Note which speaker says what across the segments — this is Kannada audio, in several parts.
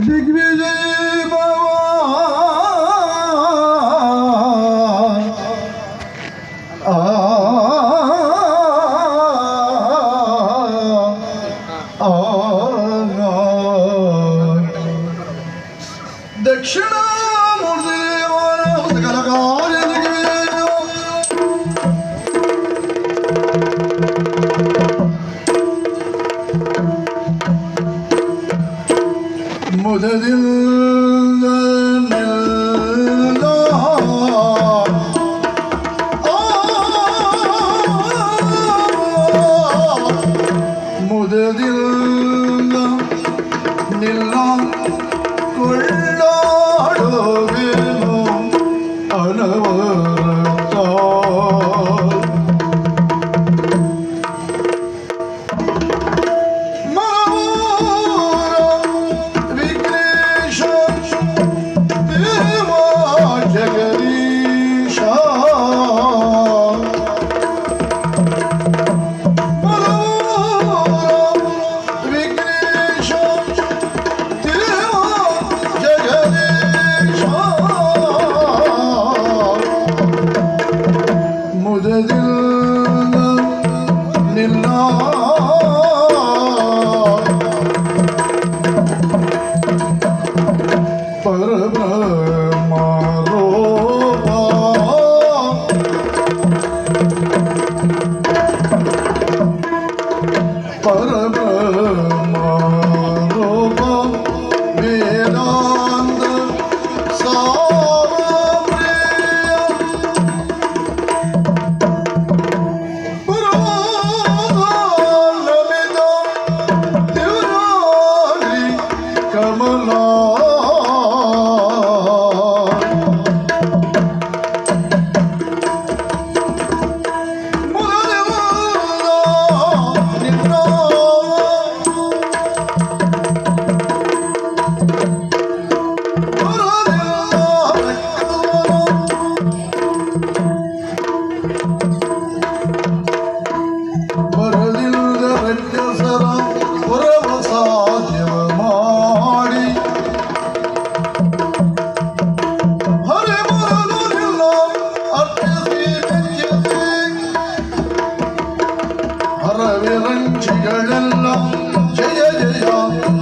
Speaker 1: ದಿಗ್ವಿಜಯ ಭವ ದಕ್ಷಿಣ ಮೂರ್ತಿದೇವರ ಸಕಲ ಕಾರ್ಯ ದಿಗ್ವಿಜಯ ಮುದದಿಂದ ನಿಲ್ಲ ಮುದದಿಂದ ನಿಲ್ಲ ಕೊಳ್ಳಾಡುವೆನು ಅನವರತ ಹರವಿರಂಚಿಗಳೆಲ್ಲ ಜಯ ಜಯ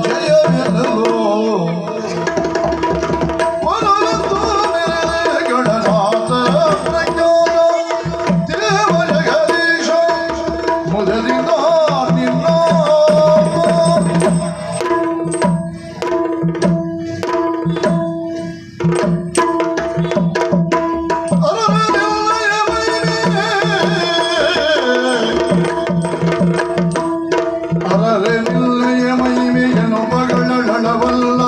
Speaker 1: ಜಯವೆನಲೋ ವರಲಂತು ನೆರೆದೆ ಗಣನಾಥ ಪ್ರಜ್ಞಾನ ದೇವ ಜಗದೀಶ ಮುದದಿಂದ ನಿನ್ನ ಅರರೆನಿಲ್ಲಯ ಮಹಿಮೆಯನು ಮಗಳಳವಲ್ಲ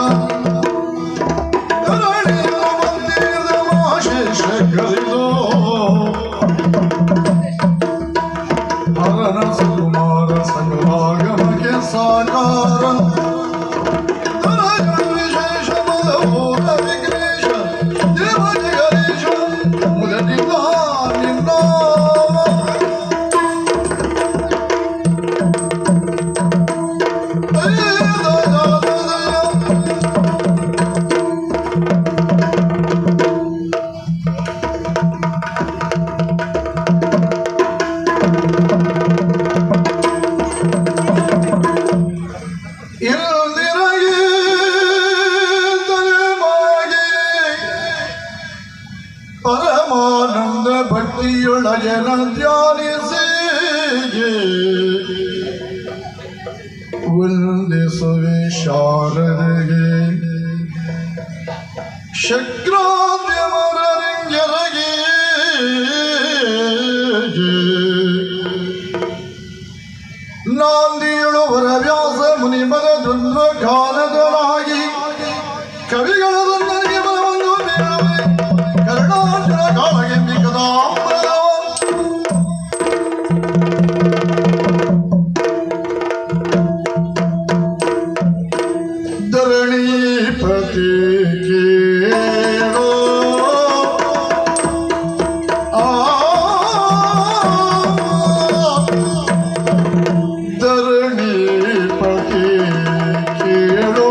Speaker 1: ಕರಳಿಯ ಮಂದಿರದ ಮಾಶೇಷ ಕಲಿದೋ ಹರನ ಸುಕುಮಾರ ಸಂಗಮಾಗಮಕ್ಕೆ ಸಾಕಾರ ವಿಶೇಷ ಮದಭೂತ ವಿಘ್ನೇಶ ದೇವ ಜಗದೀಶ ಮುದದಿಂದ ನಿನ್ನ ಪರಮಾನಂದ ಭಕ್ತಿಯೊಳಗೆನ ಧ್ಯಾನಿಸಿ ವಂದಿಸುವೆ ಶಾರದೆಗೆ ಶಕ್ರಾದ್ಯಮರರಿಂಗರಗೆ ನಾಂದಿಯುಳುವರ ವ್ಯಾಸ ಮುನಿಮನ ಜನ್ಮ ಗಾನದೊಳಾಗಿ ಕವಿಗಳ ನನಗೆ ಬಲವನ್ನು ಬೇಡವೇ ಕರುಣಾಚಲ ಕಾಲಗೆ ಮಿಕದಾಂಬ ಧರಣೀಪತಿ ಕೇಳೋ ಧರಣೀಪತಿ ಕೇಳೋ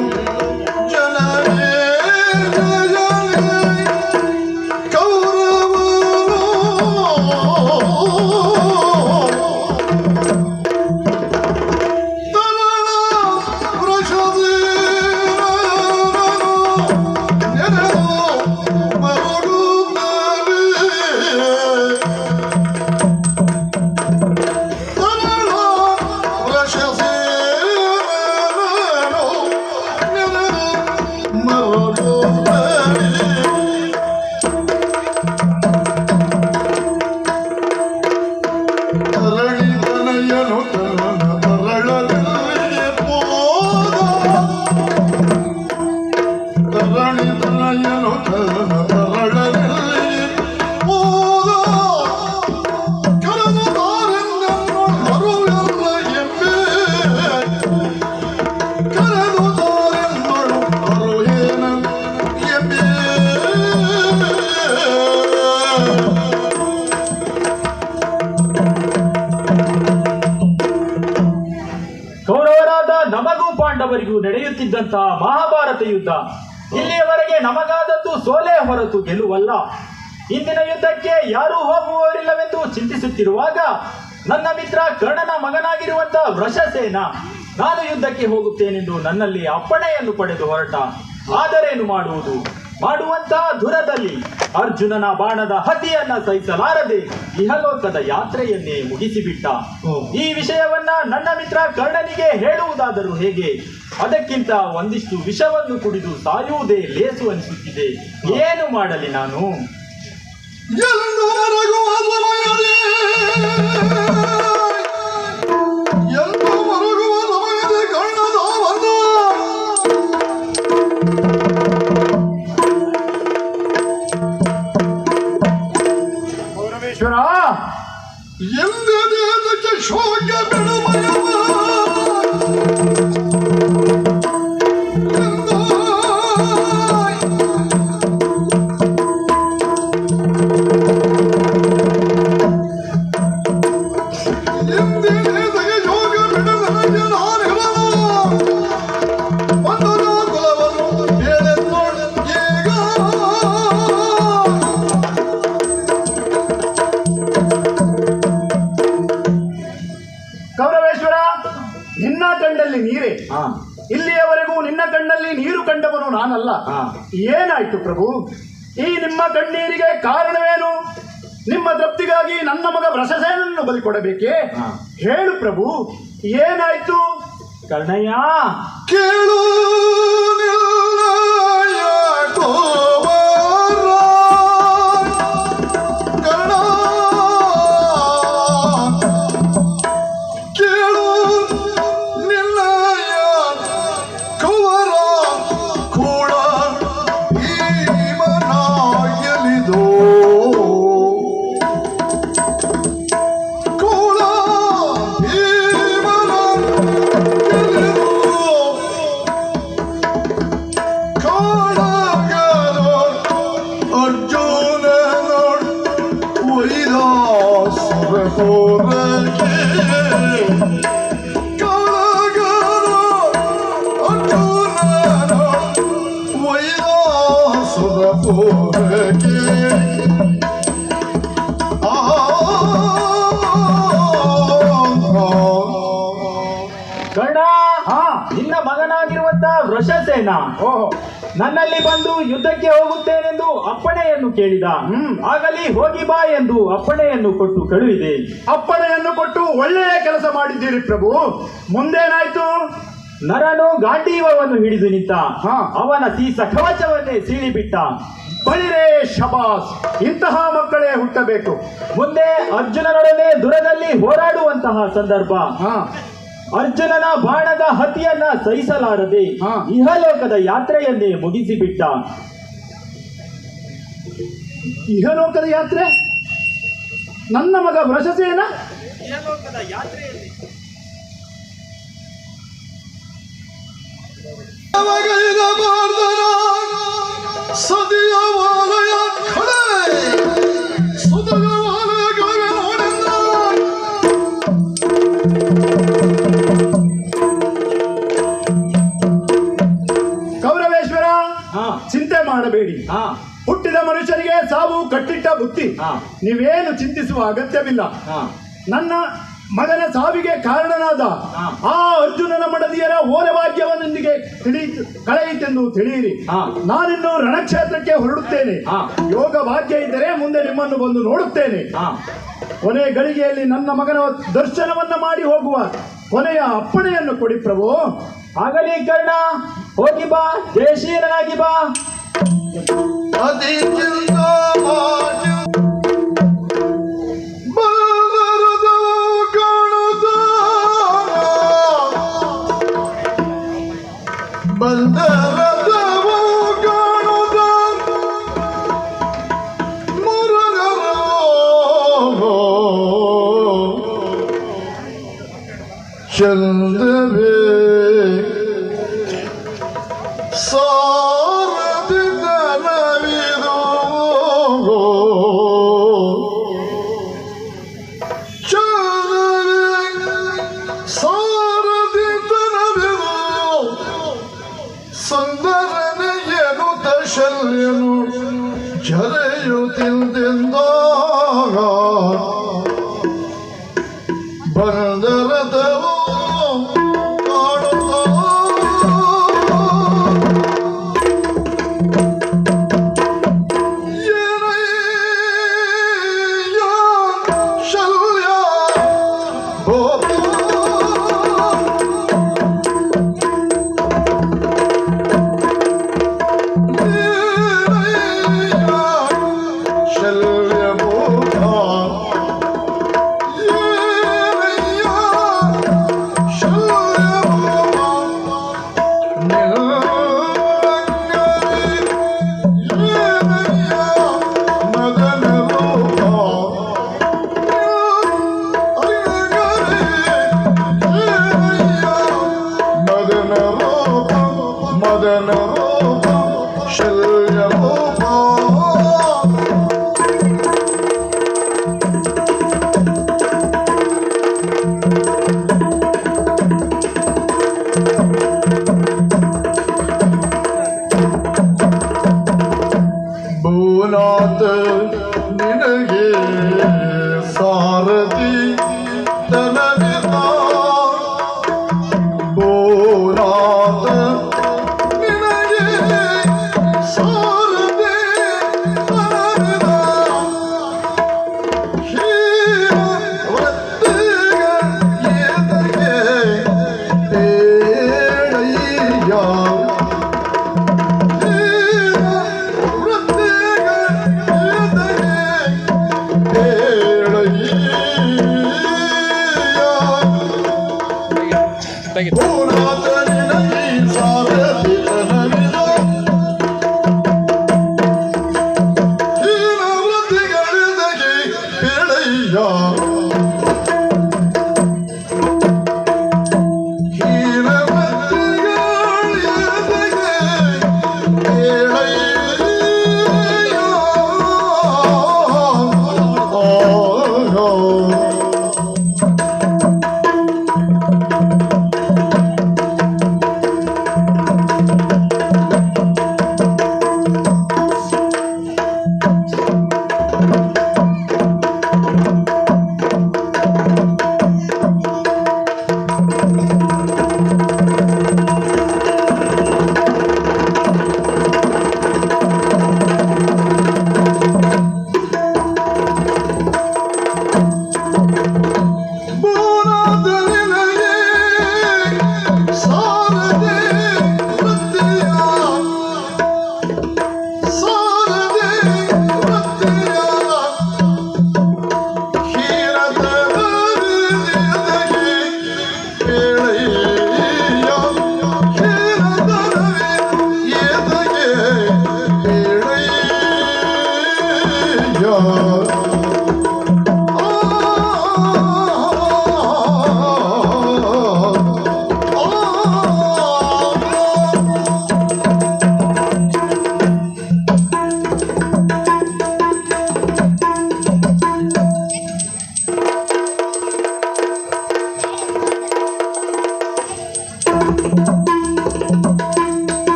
Speaker 1: ಮೈಯನು ತನ್ನ ತರಳನಲ್ಲಿ ಹೋದ ಕರೆದು ತಾರೆಂದನ್ನು ಹರುವೆಲ್ಲ ಎಂಬೆ ಕರೆದು ತಾರೆಂದಳು ಹರುವೇನ ಎಂಬೆ
Speaker 2: ಕೌರವರಾದ ನಮಗೂ ಪಾಂಡವರಿಗೂ ನಡೆಯುತ್ತಿದ್ದಂತಹ ಮಹಾಭಾರತ ಯುದ್ಧ ಇಲ್ಲಿಯವರೆಗೆ ನಮಗಾದದ್ದು ಸೋಲೆ ಹೊರತು ಗೆಲುವಲ್ಲ. ಇಂದಿನ ಯುದ್ಧಕ್ಕೆ ಯಾರೂ ಹೋಗುವವರಿಲ್ಲವೆಂದು ಚಿಂತಿಸುತ್ತಿರುವಾಗ ನನ್ನ ಮಿತ್ರ ಕರ್ಣನ ಮಗನಾಗಿರುವಂತಹ ವೃಷಸೇನ ನಾನು ಯುದ್ಧಕ್ಕೆ ಹೋಗುತ್ತೇನೆಂದು ನನ್ನಲ್ಲಿ ಅಪ್ಪಣೆಯನ್ನು ಪಡೆದು ಹೊರಟ. ಆದರೇನು ಮಾಡುವುದು? ಮಾಡುವಂತಹ ದುರದಲ್ಲಿ ಅರ್ಜುನನ ಬಾಣದ ಹತಿಯನ್ನ ಸಹಿಸಲಾರದೆ ಇಹಲೋಕದ ಯಾತ್ರೆಯನ್ನೇ ಮುಗಿಸಿಬಿಟ್ಟ. ಈ ವಿಷಯವನ್ನ ನನ್ನ ಮಿತ್ರ ಕರ್ಣನಿಗೆ ಹೇಳುವುದಾದರೂ ಹೇಗೆ? ಅದಕ್ಕಿಂತ ಒಂದಿಷ್ಟು ವಿಷವನ್ನು ಕುಡಿದು ಸಾಯುವುದೇ ಲೇಸು ಅನಿಸುತ್ತಿದೆ. ಏನು ಮಾಡಲಿ ನಾನು?
Speaker 1: ಎಂದಕ್ಕೆ ಶೋಕ ಬಿಡುಮಯವ
Speaker 3: ನಿನ್ನ ಕಣ್ಣಲ್ಲಿ ನೀರೇ. ಇಲ್ಲಿಯವರೆಗೂ ನಿನ್ನ ಕಣ್ಣಲ್ಲಿ ನೀರು ಕಂಡವನು ನಾನಲ್ಲ. ಏನಾಯ್ತು ಪ್ರಭು? ಈ ನಿಮ್ಮ ಕಣ್ಣೀರಿಗೆ ಕಾರಣವೇನು? ನಿಮ್ಮ ತೃಪ್ತಿಗಾಗಿ ನನ್ನ ಮಗ ವೃಷಸೇನನ್ನು ಬಲಿ ಕೊಡಬೇಕೇ? ಹೇಳು ಪ್ರಭು, ಏನಾಯ್ತು?
Speaker 2: ಕರ್ಣಯ್ಯ
Speaker 1: ಕೇಳು
Speaker 2: ಕರ್ಣ, ನಿನ್ನ ಮಗನಾಗಿರುವಂತಹ ವೃಷಸೇನ ನನ್ನಲ್ಲಿ ಬಂದು ಯುದ್ಧಕ್ಕೆ ಹೋಗುತ್ತೇನೆಂದು ಅಪ್ಪಣೆಯನ್ನು ಕೇಳಿದ. ಆಗಲಿ ಹೋಗಿ ಬಾ ಎಂದು ಅಪ್ಪಣೆಯನ್ನು ಕೊಟ್ಟು ಕಳುಹಿದೆ.
Speaker 3: ಅಪ್ಪಣೆಯನ್ನು ಕೊಟ್ಟು ಒಳ್ಳೆಯ ಕೆಲಸ ಮಾಡಿದ್ದೀರಿ ಪ್ರಭು. ಮುಂದೇನಾಯ್ತು?
Speaker 2: ನರನು ಗಾಂಡೀವವನ್ನು ಹಿಡಿದು ನಿಂತ. ಅವನ ಸೀಸ ಕವಚವನ್ನೇ ಸೀಳಿಬಿಟ್ಟ.
Speaker 3: ಬಳಿರೇ ಶಬಾಸ್, ಇಂತಹ ಮಕ್ಕಳೇ ಹುಟ್ಟಬೇಕು.
Speaker 2: ಮುಂದೆ ಅರ್ಜುನನೊಡನೆ ದುರದಲ್ಲಿ ಹೋರಾಡುವಂತಹ ಸಂದರ್ಭ. ಅರ್ಜುನನ ಬಾಣದ ಹತಿಯನ್ನ ಸಹಿಸಲಾರದೆ ಇಹಲೋಕದ ಯಾತ್ರೆಯನ್ನೇ ಮುಗಿಸಿಬಿಟ್ಟ.
Speaker 3: ಇಹಲೋಕದ ಯಾತ್ರೆ? ನನ್ನ ಮಗ ವೃಷಸೇನ
Speaker 2: ಇಹಲೋಕದ ಯಾತ್ರೆಯಲ್ಲಿ
Speaker 3: ಕೌರವೇಶ್ವರ, ಚಿಂತೆ ಮಾಡಬೇಡಿ. ಹುಟ್ಟಿದ ಮನುಷ್ಯನಿಗೆ ಸಾವು ಕಟ್ಟಿಟ್ಟ ಬುತ್ತಿ. ನೀವೇನು ಚಿಂತಿಸುವ ಅಗತ್ಯವಿಲ್ಲ. ನನ್ನ ಮಗನ ಸಾವಿಗೆ ಕಾರಣನಾದ ಆ ಅರ್ಜುನನ ಮಡದಿಯರ ಓಲಭಾಗ್ಯವನ್ನೊಂದಿಗೆ ಕಳೆಯಿತೆಂದು ತಿಳಿಯಿರಿ. ನಾನಿನ್ನು ರಣಕ್ಷೇತ್ರಕ್ಕೆ ಹೊರಡುತ್ತೇನೆ. ಯೋಗ ಭಾಗ್ಯ ಇದ್ದರೆ ಮುಂದೆ ನಿಮ್ಮನ್ನು ಬಂದು ನೋಡುತ್ತೇನೆ. ಕೊನೆ ಗಳಿಗೆಯಲ್ಲಿ ನನ್ನ ಮಗನ ದರ್ಶನವನ್ನ ಮಾಡಿ ಹೋಗುವ ಕೊನೆಯ ಅಪ್ಪಣೆಯನ್ನು ಕೊಡಿ ಪ್ರಭು.
Speaker 2: ಆಗಲಿ ಕರ್ಣ, ಹೋಗಿ ಬಾ, ಜಯಶೀಲನಾಗಿ ಬಾ.
Speaker 1: ಬಂದರದವು ಕಾಣುತ್ತ ಚಂದವೇ ಸಾರದಿ ನವಿದು ಸಾರದಿ ನವಿದು ಸುಂದರನೆಯನು ದಶಲ್ಯನು ಜರೆಯುತ್ತಿಂದಾಗ ಬಂದರದವು ಮದನ ರೂಪ ಶಲ್ಯ ರೂಪ ಭೂನಾಥ ನಿನಗೆ ಸಾರಥಿ ತನವಿದ ಭೂನಾಥ ನಿನಗೆ ಸಾರಥಿ ತನವಿದ ವೃತ್ತಿಗೆ ಎದಗೆ ಬೇಡಯ್ಯ Hey!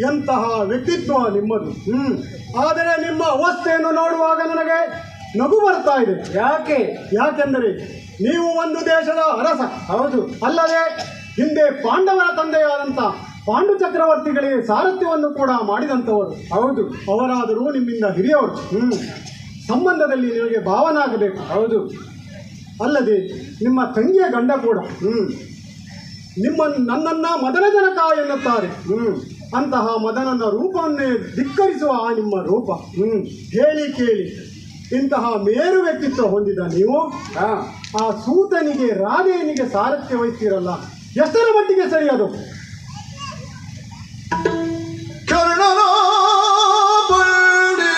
Speaker 3: ಎಂತಹ ವ್ಯಕ್ತಿತ್ವ ನಿಮ್ಮದು. ಆದರೆ ನಿಮ್ಮ ಅವಸ್ಥೆಯನ್ನು ನೋಡುವಾಗ ನನಗೆ ನಗು ಬರ್ತಾ ಇದೆ. ಯಾಕೆಂದರೆ ನೀವು ಒಂದು ದೇಶದ ಅರಸ. ಹೌದು. ಅಲ್ಲದೆ ಹಿಂದೆ ಪಾಂಡವರ ತಂದೆಯಾದಂಥ ಪಾಂಡು ಚಕ್ರವರ್ತಿಗಳಿಗೆ ಸಾರಥ್ಯವನ್ನು ಕೂಡ ಮಾಡಿದಂಥವರು. ಹೌದು. ಅವರಾದರೂ ನಿಮ್ಮಿಂದ ಹಿರಿಯವರು. ಸಂಬಂಧದಲ್ಲಿ ನಿಮಗೆ ಭಾವನಾಗಬೇಕು. ಹೌದು. ಅಲ್ಲದೆ ನಿಮ್ಮ ತಂಗಿಯ ಗಂಡ ಕೂಡ ನನ್ನನ್ನ ಮದನ ಜನಕ ಎನ್ನುತ್ತಾರೆ. ಅಂತಹ ಮದನನ ರೂಪವನ್ನೇ ಧಿಕ್ಕರಿಸುವ ಆ ನಿಮ್ಮ ರೂಪ ಹೇಳಿ ಕೇಳಿ ಇಂತಹ ಮೇರು ವ್ಯಕ್ತಿತ್ವ ಹೊಂದಿದ ನೀವು ಆ ಸೂತನಿಗೆ ರಾಧೆಯನಿಗೆ ಸಾರಥ್ಯ ವಹಿಸ್ತೀರಲ್ಲ, ಎಷ್ಟರ ಮಟ್ಟಿಗೆ ಸರಿ ಅದು?
Speaker 1: ಕರ್ಣನ ಬಳ್ಳಿಯೇನೋ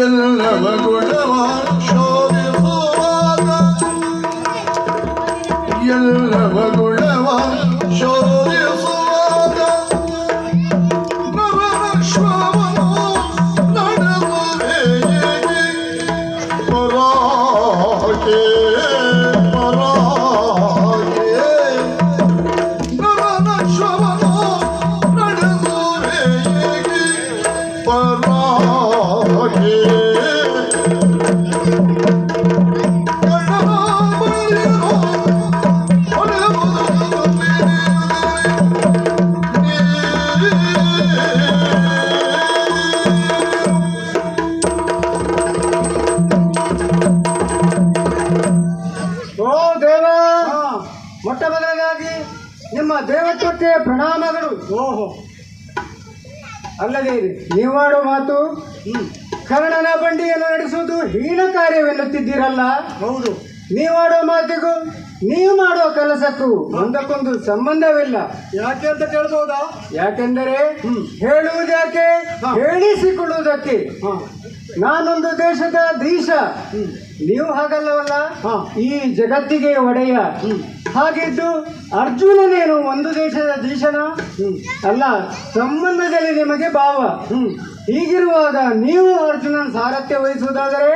Speaker 1: ಎಲ್ಲವ ಗುಣವ ಶೋಧಿಸುವಾಗ ಎಲ್ಲವ ಗುಣವ ಶೋಧಿಸುವಾಗ ನವರಶ್ವವನು ನಡೆದುವೆ ಪರಾಗೆ ಪರಾಗೆ ನವರಶ್ವವನು ನಡೆದುವೆ ಪರಾಗೆ
Speaker 3: ಮೊಟ್ಟ ಮೊದಲಾಗಿ ನಿಮ್ಮ ದೇವತ್ವಕ್ಕೆ ಪ್ರಣಾಮಗಳು. ಓಹೋ, ಅಲ್ಲದೆ ನೀವು ಮಾಡುವ ಮಾತು ಕರ್ಣನ ಬಂಡಿಯನ್ನು ನಡೆಸುವುದು ಹೀನ ಕಾರ್ಯವೆನ್ನುತ್ತಿದ್ದೀರಲ್ಲ. ಹೌದು. ನೀವಾಡುವ ಮಾತಿಗೂ ನೀವು ಮಾಡುವ ಕೆಲಸಕ್ಕೂ ಒಂದಕ್ಕೊಂದು ಸಂಬಂಧವಿಲ್ಲ. ಯಾಕೆ ಅಂತ ಕೇಳ್ಬೋದಾ? ಯಾಕೆಂದರೆ ಹೇಳುವುದ್ಯಾಕೆ, ಹೇಳಿಸಿಕೊಳ್ಳುವುದಕ್ಕೆ. ನಾನೊಂದು ದೇಶದ ದೀಶ, ನೀವು ಹಾಗಲ್ಲವಲ್ಲ, ಈ ಜಗತ್ತಿಗೆ ಒಡೆಯ. ಹಾಗಿದ್ದು ಅರ್ಜುನನೇನು ಒಂದು ದೇಶದ ದೀಶನ ಅಲ್ಲ, ಸಂಬಂಧದಲ್ಲಿ ನಿಮಗೆ ಭಾವ. ಹೀಗಿರುವಾಗ ನೀವು ಅರ್ಜುನನ ಸಾರಥ್ಯ ವಹಿಸುವುದಾದರೆ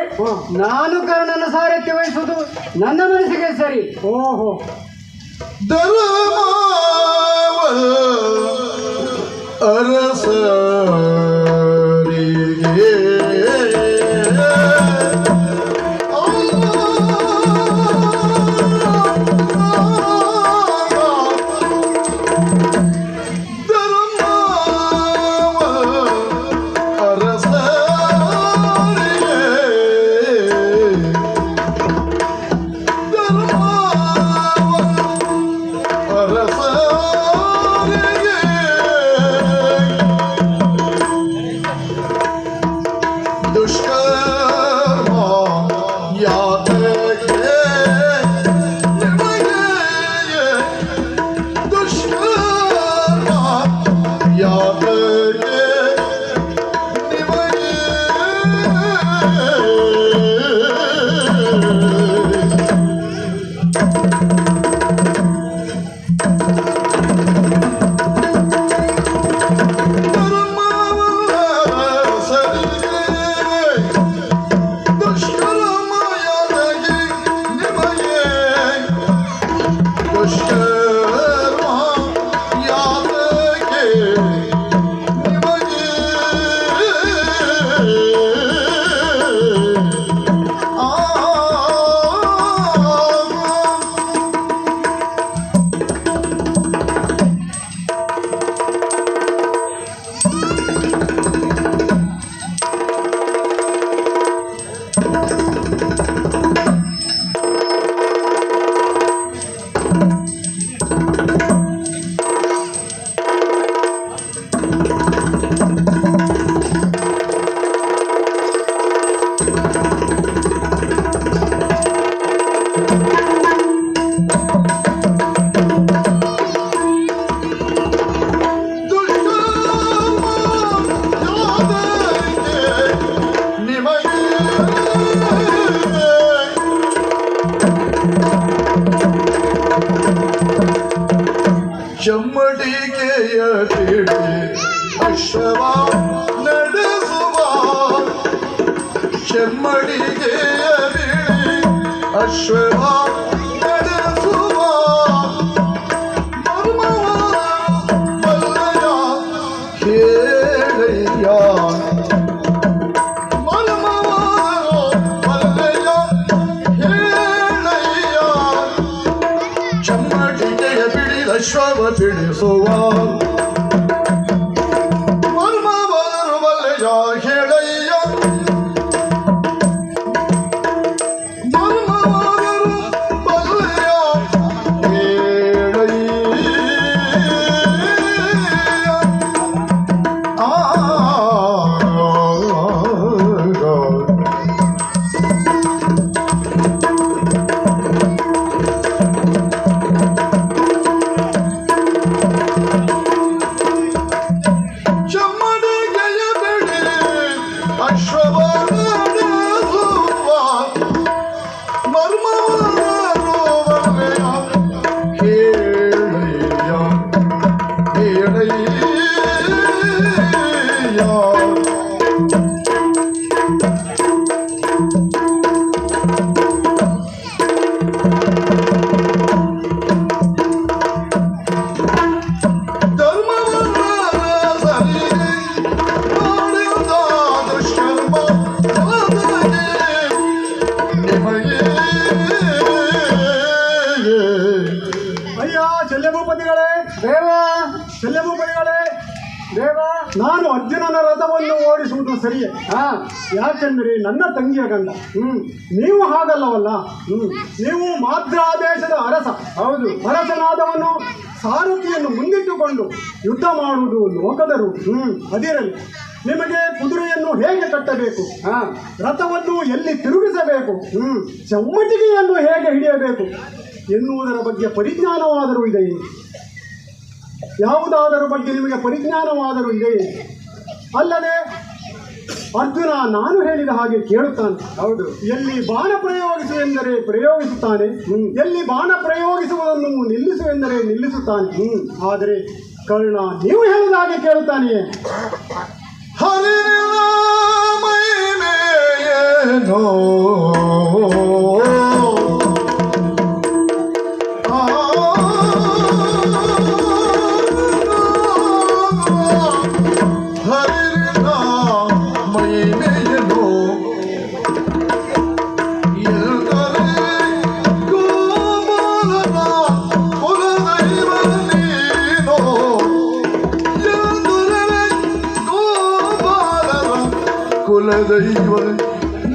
Speaker 3: ನಾನು ಕರ್ಣನ ಸಾರಥ್ಯ ವಹಿಸುವುದು ನನ್ನ ಮನಸ್ಸಿಗೆ ಸರಿ. ಓಹೋ,
Speaker 1: ಅರಸರಿಗೆ Arasa ಚೆಮ್ಮಡಿಗೆಯ ಬಿಡಿ ಅಶ್ವವ ನಡೆಸುವ ಚೆಮ್ಮಡಿಗೆಯ ಬಿಡಿ ಅಶ್ವವ ನಡೆಸುವ ಮರ್ಮವ ಮಲ್ಲಯ ಕೇಳಯ್ಯ ಮರ್ಮವ ಮಲ್ಲಯ ಹೇಳಯ್ಯ ಚೆಮ್ಮಡಿಗೆಯ ಬಿಡಿ ಅಶ್ವವ ಬಿಡಿಸುವ ಮರ್ಮವರು ಮಲ್ಲಯ ಹೇಳಯ್ಯ ಮರ್ಮವರು ಮಲ್ಲಯ ಹೇಳಯ್ಯ ಆ ಚೆಮ್ಮಡಿಗೆಯ ಬಿಡಿ ಅಶ್ವವ ನಡೆಸುವ ಮರ್ಮವರು ಮಲ್ಲಯ ಹೇಳಯ್ಯ ಹೇಳಯ್ಯ ಧರ್ಮವನ್ನ ಸರಿ ಮಾಡಿದ ದುಷ್ಕರ್ಮ ಫಲದಲ್ಲಿ ನಿಮಗೆ
Speaker 3: ಅಯ್ಯ ಶಲ್ಯಭೂಪತಿಗಳೇ ದೇವ, ಶಲ್ಯಭೂಪತಿಗಳೇ ದೇವ, ನಾನು ಅರ್ಜುನನ ರಥವನ್ನು ಓಡಿಸುವುದು ಸರಿಯೇ? ಯಾಕೆಂದ್ರೆ ನನ್ನ ತಂಗಿಯ ಗಂಡ. ನೀವು ಹಾಗಲ್ಲವಲ್ಲ. ನೀವು ಮಾದ್ರಾದೇಶದ ಅರಸ. ಹೌದು, ಅರಸನಾದವನು ಸಾರಥಿಯನ್ನು ಮುಂದಿಟ್ಟುಕೊಂಡು ಯುದ್ಧ ಮಾಡುವುದು ಲೋಕದರು. ಅದಿರಲಿ, ನಿಮಗೆ ಕುದುರೆಯನ್ನು ಹೇಗೆ ಕಟ್ಟಬೇಕು, ರಥವನ್ನು ಎಲ್ಲಿ ತಿರುಗಿಸಬೇಕು, ಚಮ್ಮಟಿಗೆಯನ್ನು ಹೇಗೆ ಹಿಡಿಯಬೇಕು ಎನ್ನುವುದರ ಬಗ್ಗೆ ಪರಿಜ್ಞಾನವಾದರೂ ಇದೆಯೇ? ಯಾವುದಾದರ ಬಗ್ಗೆ ನಿಮಗೆ ಪರಿಜ್ಞಾನವಾದರೂ ಇದೆಯೇ? ಅಲ್ಲದೆ ಅರ್ಜುನ ನಾನು ಹೇಳಿದ ಹಾಗೆ ಕೇಳುತ್ತಾನೆ. ಹೌದು, ಎಲ್ಲಿ ಬಾಣ ಪ್ರಯೋಗಿಸು ಎಂದರೆ ಪ್ರಯೋಗಿಸುತ್ತಾನೆ, ಎಲ್ಲಿ ಬಾಣ ಪ್ರಯೋಗಿಸುವುದನ್ನು ನಿಲ್ಲಿಸು ಎಂದರೆ ನಿಲ್ಲಿಸುತ್ತಾನೆ. ಆದರೆ ಕರ್ಣ ನೀವು ಹೇಳಿದ ಹಾಗೆ ಕೇಳುತ್ತಾನೆಯೇ?
Speaker 1: ಹರಿರ ಮೈಮೇಯೇನೋ ಹರಿರ ಮೈಮೇಯೇನೋ ಎಲ್ಲರೇ ಗೋಪಾಲನ ಕುಲದೈವ ನೀನೋ ಎಲ್ಲರೇ ಗೋಪಾಲನ ಕುಲದೈವ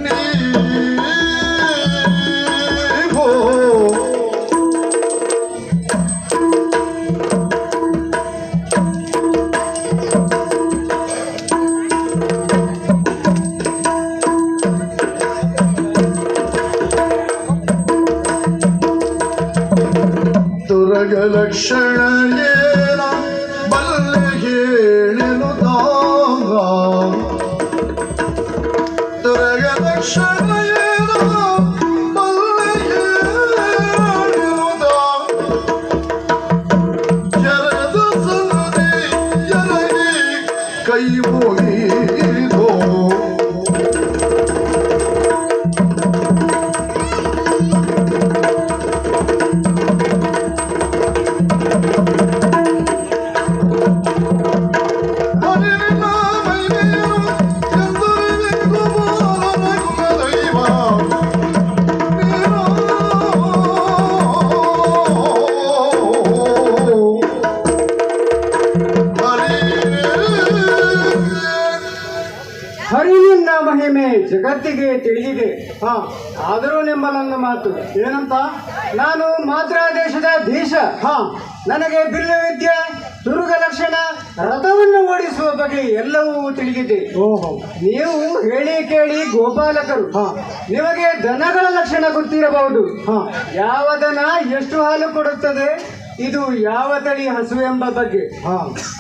Speaker 1: ನೀವೋ ತುರಗ ಲಕ್ಷಣ ಏನ ಬಲ್ಲ ಹೇಳಿನು ತಾಂಗ ತುರಗ ಲಕ್ಷಣ ಏನ ಬಲ್ಲ ಹೇಳಿನು ತಾಂಗ ಜರದ ಸಲದಿ ಎರಗಿ ಕೈ ಮುಗಿದೋ
Speaker 3: ಹರಿವಿನ ಮಹಿಮೆ ಜಗತ್ತಿಗೆ ತಿಳಿದಿದೆ. ಆದರೂ ನಿಮ್ಮಲ್ಲೊಂದು ಮಾತು. ಏನಂತ? ನಾನು ಮಾದ್ರಾದೇಶದ ದೇಶ. ನನಗೆ ಬಿಲ್ಲು ವಿದ್ಯೆ, ತುರುಗ ಲಕ್ಷಣ, ರಥವನ್ನು ಓಡಿಸುವ ಬಗ್ಗೆ ಎಲ್ಲವೂ ತಿಳಿದಿದೆ. ನೀವು ಹೇಳಿ ಕೇಳಿ ಗೋಪಾಲಕರು. ನಿಮಗೆ ದನಗಳ ಲಕ್ಷಣ ಗೊತ್ತಿರಬಹುದು. ಯಾವ ದನ ಎಷ್ಟು ಹಾಲು ಕೊಡುತ್ತದೆ,
Speaker 4: ಇದು ಯಾವ ತಳಿ ಹಸು ಎಂಬ ಬಗ್ಗೆ
Speaker 3: ಹಾ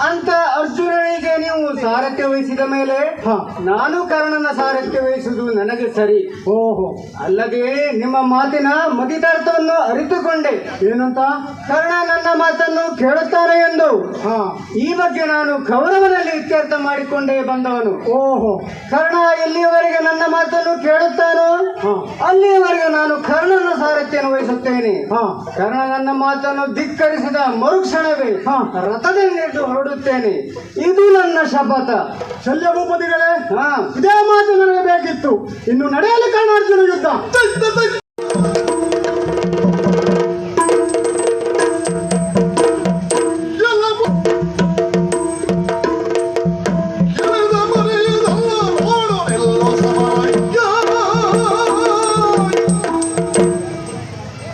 Speaker 4: ಅಂತ ಅರ್ಜುನನಿಗೆ ನೀವು ಸಾರಥ್ಯ ವಹಿಸಿದ ಮೇಲೆ
Speaker 3: ಹಾ.
Speaker 4: ನಾನು ಕರ್ಣನ ಸಾರಥ್ಯ ವಹಿಸುವುದು ನನಗೆ ಸರಿ.
Speaker 3: ಓಹೋ,
Speaker 4: ಅಲ್ಲದೆ ನಿಮ್ಮ ಮಾತಿನ ಮತಿತಾರ್ಥವನ್ನು ಅರಿತುಕೊಂಡೆ.
Speaker 3: ಏನಂತ?
Speaker 4: ಕರ್ಣ ನನ್ನ ಮಾತನ್ನು ಕೇಳುತ್ತಾನೆ ಎಂದು
Speaker 3: ಹಾ
Speaker 4: ಈ ಬಗ್ಗೆ ನಾನು ಕೌರವನಲ್ಲಿ ಇತ್ಯರ್ಥ ಮಾಡಿಕೊಂಡೇ ಬಂದವನು.
Speaker 3: ಓಹೋ,
Speaker 4: ಕರ್ಣ ಎಲ್ಲಿಯವರೆಗೆ ನನ್ನ ಮಾತನ್ನು ಕೇಳುತ್ತಾನೋ
Speaker 3: ಹಾ.
Speaker 4: ಅಲ್ಲಿಯವರೆಗೆ ನಾನು ಕರ್ಣನ ಸಾರಥ್ಯವನ್ನು ವಹಿಸುತ್ತೇನೆ.
Speaker 3: ಹಾ.
Speaker 4: ಕರ್ಣ ನನ್ನ ಮಾತನ್ನು ಧಿಕ್ಕರಿಸಿದ ಮರುಕ್ಷಣವೇ
Speaker 3: ಹಾ.
Speaker 4: ರಥದಲ್ಲಿಟ್ಟು ಹೊರಡುತ್ತೇನೆ. ಇದು ನನ್ನ ಶಪಥ.
Speaker 3: ಶಲ್ಯ ಭೂಪತಿಗಳೇ,
Speaker 4: ಹಾ.
Speaker 3: ಇದೇ ಮಾತು ನನಗೆ ಬೇಕಿತ್ತು. ಇನ್ನು ನಡೆಯಲಿ ಕರ್ಣಾರ್ಜುನ ಯುದ್ಧ.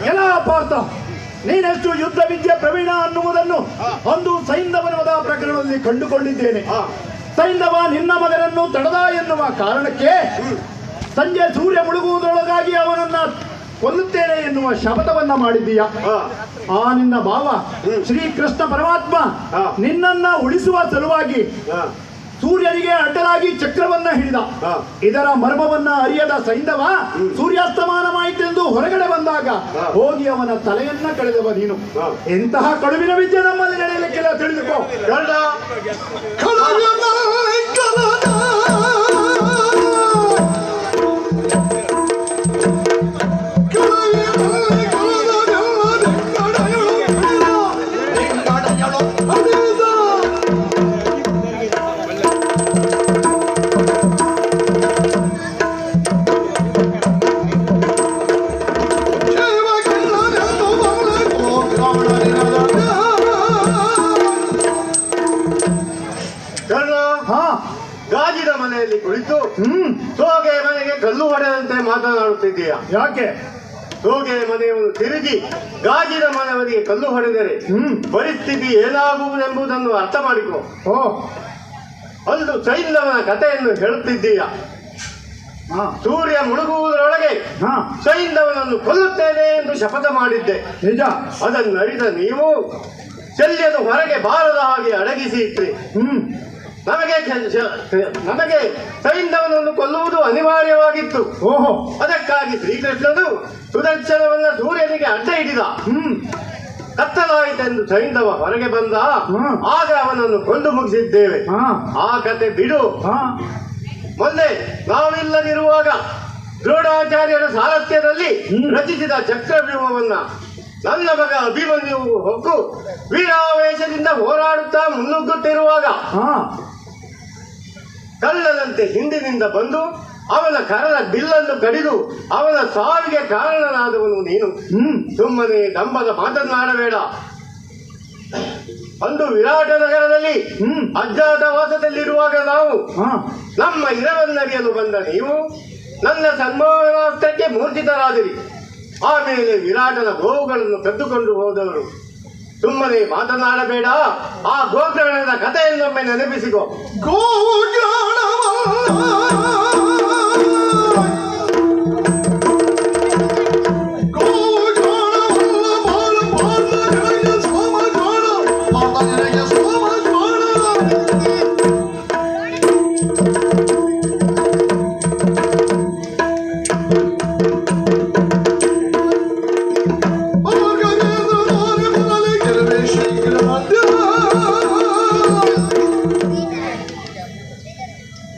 Speaker 3: ಎಲ್ಲ ಪಾರ್ಥ, ನೀನೆಷ್ಟು ಯುದ್ಧ ವಿದ್ಯೆ ಪ್ರವೀಣ ಅನ್ನುವುದನ್ನು ಒಂದು ಸೈಂಧವನದ ಪ್ರಕರಣದಲ್ಲಿ ಕಂಡುಕೊಂಡಿದ್ದೇನೆ. ಸೈಂಧವ ನಿನ್ನ ಮಗನನ್ನು ತಡದ ಎನ್ನುವ ಕಾರಣಕ್ಕೆ ಸಂಜೆ ಸೂರ್ಯ ಮುಳುಗುವುದರೊಳಗಾಗಿ ಅವನನ್ನ ಕೊಲ್ಲುತ್ತೇನೆ ಎನ್ನುವ ಶಪಥವನ್ನ ಮಾಡಿದ್ದೀಯ. ಆ ನಿನ್ನ ಭಾವ ಶ್ರೀಕೃಷ್ಣ ಪರಮಾತ್ಮ ನಿನ್ನನ್ನ ಉಳಿಸುವ ಸಲುವಾಗಿ ಸೂರ್ಯನಿಗೆ ಅಡ್ಡಲಾಗಿ ಚಕ್ರವನ್ನ ಹಿಡಿದ. ಇದರ ಮರ್ಮವನ್ನ ಅರಿಯದ ಸೈಂಧವ ಸೂರ್ಯಾಸ್ತಮಾನವಾಯಿತೆಂದು ಹೊರಗಡೆ ಬಂದಾಗ ಹೋಗಿ ಅವನ ತಲೆಯನ್ನ ಕಳೆದವ ನೀನು. ಎಂತಹ ಕಡುವಿನ ವಿದ್ಯೆ ನಮ್ಮಲ್ಲಿ ನಡೆಯಲಿಕ್ಕೆಲ್ಲ ತಿಳಿದುಕೋ.
Speaker 5: ಗಾಜಿನ ಮನೆಯಲ್ಲಿ ಕುಳಿತು ಸೋಗೆ ಮನೆಗೆ ಕಲ್ಲು ಹೊಡೆದಂತೆ ಮಾತನಾಡುತ್ತಿದ್ದೀಯಾ?
Speaker 3: ಯಾಕೆ?
Speaker 5: ಸೋಗೆ ಮನೆಯನ್ನು ತಿರುಗಿ ಗಾಜಿನ ಮನೆಯವರಿಗೆ ಕಲ್ಲು ಹೊಡೆದರೆ ಪರಿಸ್ಥಿತಿ ಏನಾಗುವುದೆಂಬುದನ್ನು ಅರ್ಥ ಮಾಡಿಕೊ.
Speaker 3: ಓ,
Speaker 5: ಒಂದು ಸೈಂಧವನ ಕಥೆಯನ್ನು ಹೇಳುತ್ತಿದ್ದೀಯಾ? ಸೂರ್ಯ ಮುಳುಗುವುದರೊಳಗೆ ಸೈಂಧವನನ್ನು ಕೊಲ್ಲುತ್ತೇನೆ ಎಂದು ಶಪಥ ಮಾಡಿದ್ದೆ.
Speaker 3: ನಿಜ.
Speaker 5: ಅದನ್ನು ಅರಿತ ನೀವು ಶಲ್ಯನು ಹೊರಗೆ ಬಾರದ ಹಾಗೆ ಅಡಗಿಸಿ ಇಟ್ರಿ. ನಮಗೆ ಸೈಂಧವನನ್ನು ಕೊಲ್ಲುವುದು ಅನಿವಾರ್ಯವಾಗಿತ್ತು.
Speaker 3: ಓಹೋ,
Speaker 5: ಅದಕ್ಕಾಗಿ ಶ್ರೀಕೃಷ್ಣನು ಸುದರ್ಶನವನ್ನ ಸೂರ್ಯನಿಗೆ ಅಡ್ಡ ಹಿಡಿದ. ಕತ್ತಲಾಯಿತೆಂದು ಸೈಂಧವ ಹೊರಗೆ ಬಂದ. ಆಗ ಅವನನ್ನು ಕೊಂದು ಮುಗಿಸಿದ್ದೇವೆ. ಆ ಕತೆ ಬಿಡು. ಮೊನ್ನೆ ನಾವಿಲ್ಲದಿರುವಾಗ ದ್ರೋಣಾಚಾರ್ಯರ ಸಾರಥ್ಯದಲ್ಲಿ ರಚಿಸಿದ ಚಕ್ರವ್ಯೂಹವನ್ನ ನನ್ನ ಮಗ ಅಭಿಮನ್ಯುವು ಹೊಕ್ಕು ವೀರಾವೇಶದಿಂದ ಹೋರಾಡುತ್ತಾ ಮುನ್ನುಗ್ಗುತ್ತಿರುವಾಗ ಕಳ್ಳನಂತೆ ಹಿಂದಿನಿಂದ ಬಂದು ಅವನ ಕರಳ ಬಿಲ್ಲನ್ನು ಕಡಿದು ಅವನ ಸಾವಿಗೆ ಕಾರಣನಾದವನು ನೀನು. ಸುಮ್ಮನೆ ಡಂಬದ ಮಾತನಾಡಬೇಡ. ಅಂದು ವಿರಾಟ ನಗರದಲ್ಲಿ ಅಜ್ಞಾತವಾಸದಲ್ಲಿರುವಾಗ ನಾವು ನಮ್ಮ ಇರವನ್ನರಿಯಲು ಬಂದ ನೀವು ನನ್ನ ಸನ್ಮಾನಾರ್ಥಕ್ಕೆ ಮೂರ್ಛಿತರಾದಿರಿ. ಆಮೇಲೆ ವಿರಾಟನ ಗೋವುಗಳನ್ನು ಕದ್ದುಕೊಂಡು ಹೋದವರು. ಸುಮ್ಮನೆ ಮಾತನಾಡಬೇಡ. ಆ ಗೋಗ್ರಹಣದ ಕಥೆಯನ್ನೊಮ್ಮೆ ನೆನಪಿಸಿಕೊ.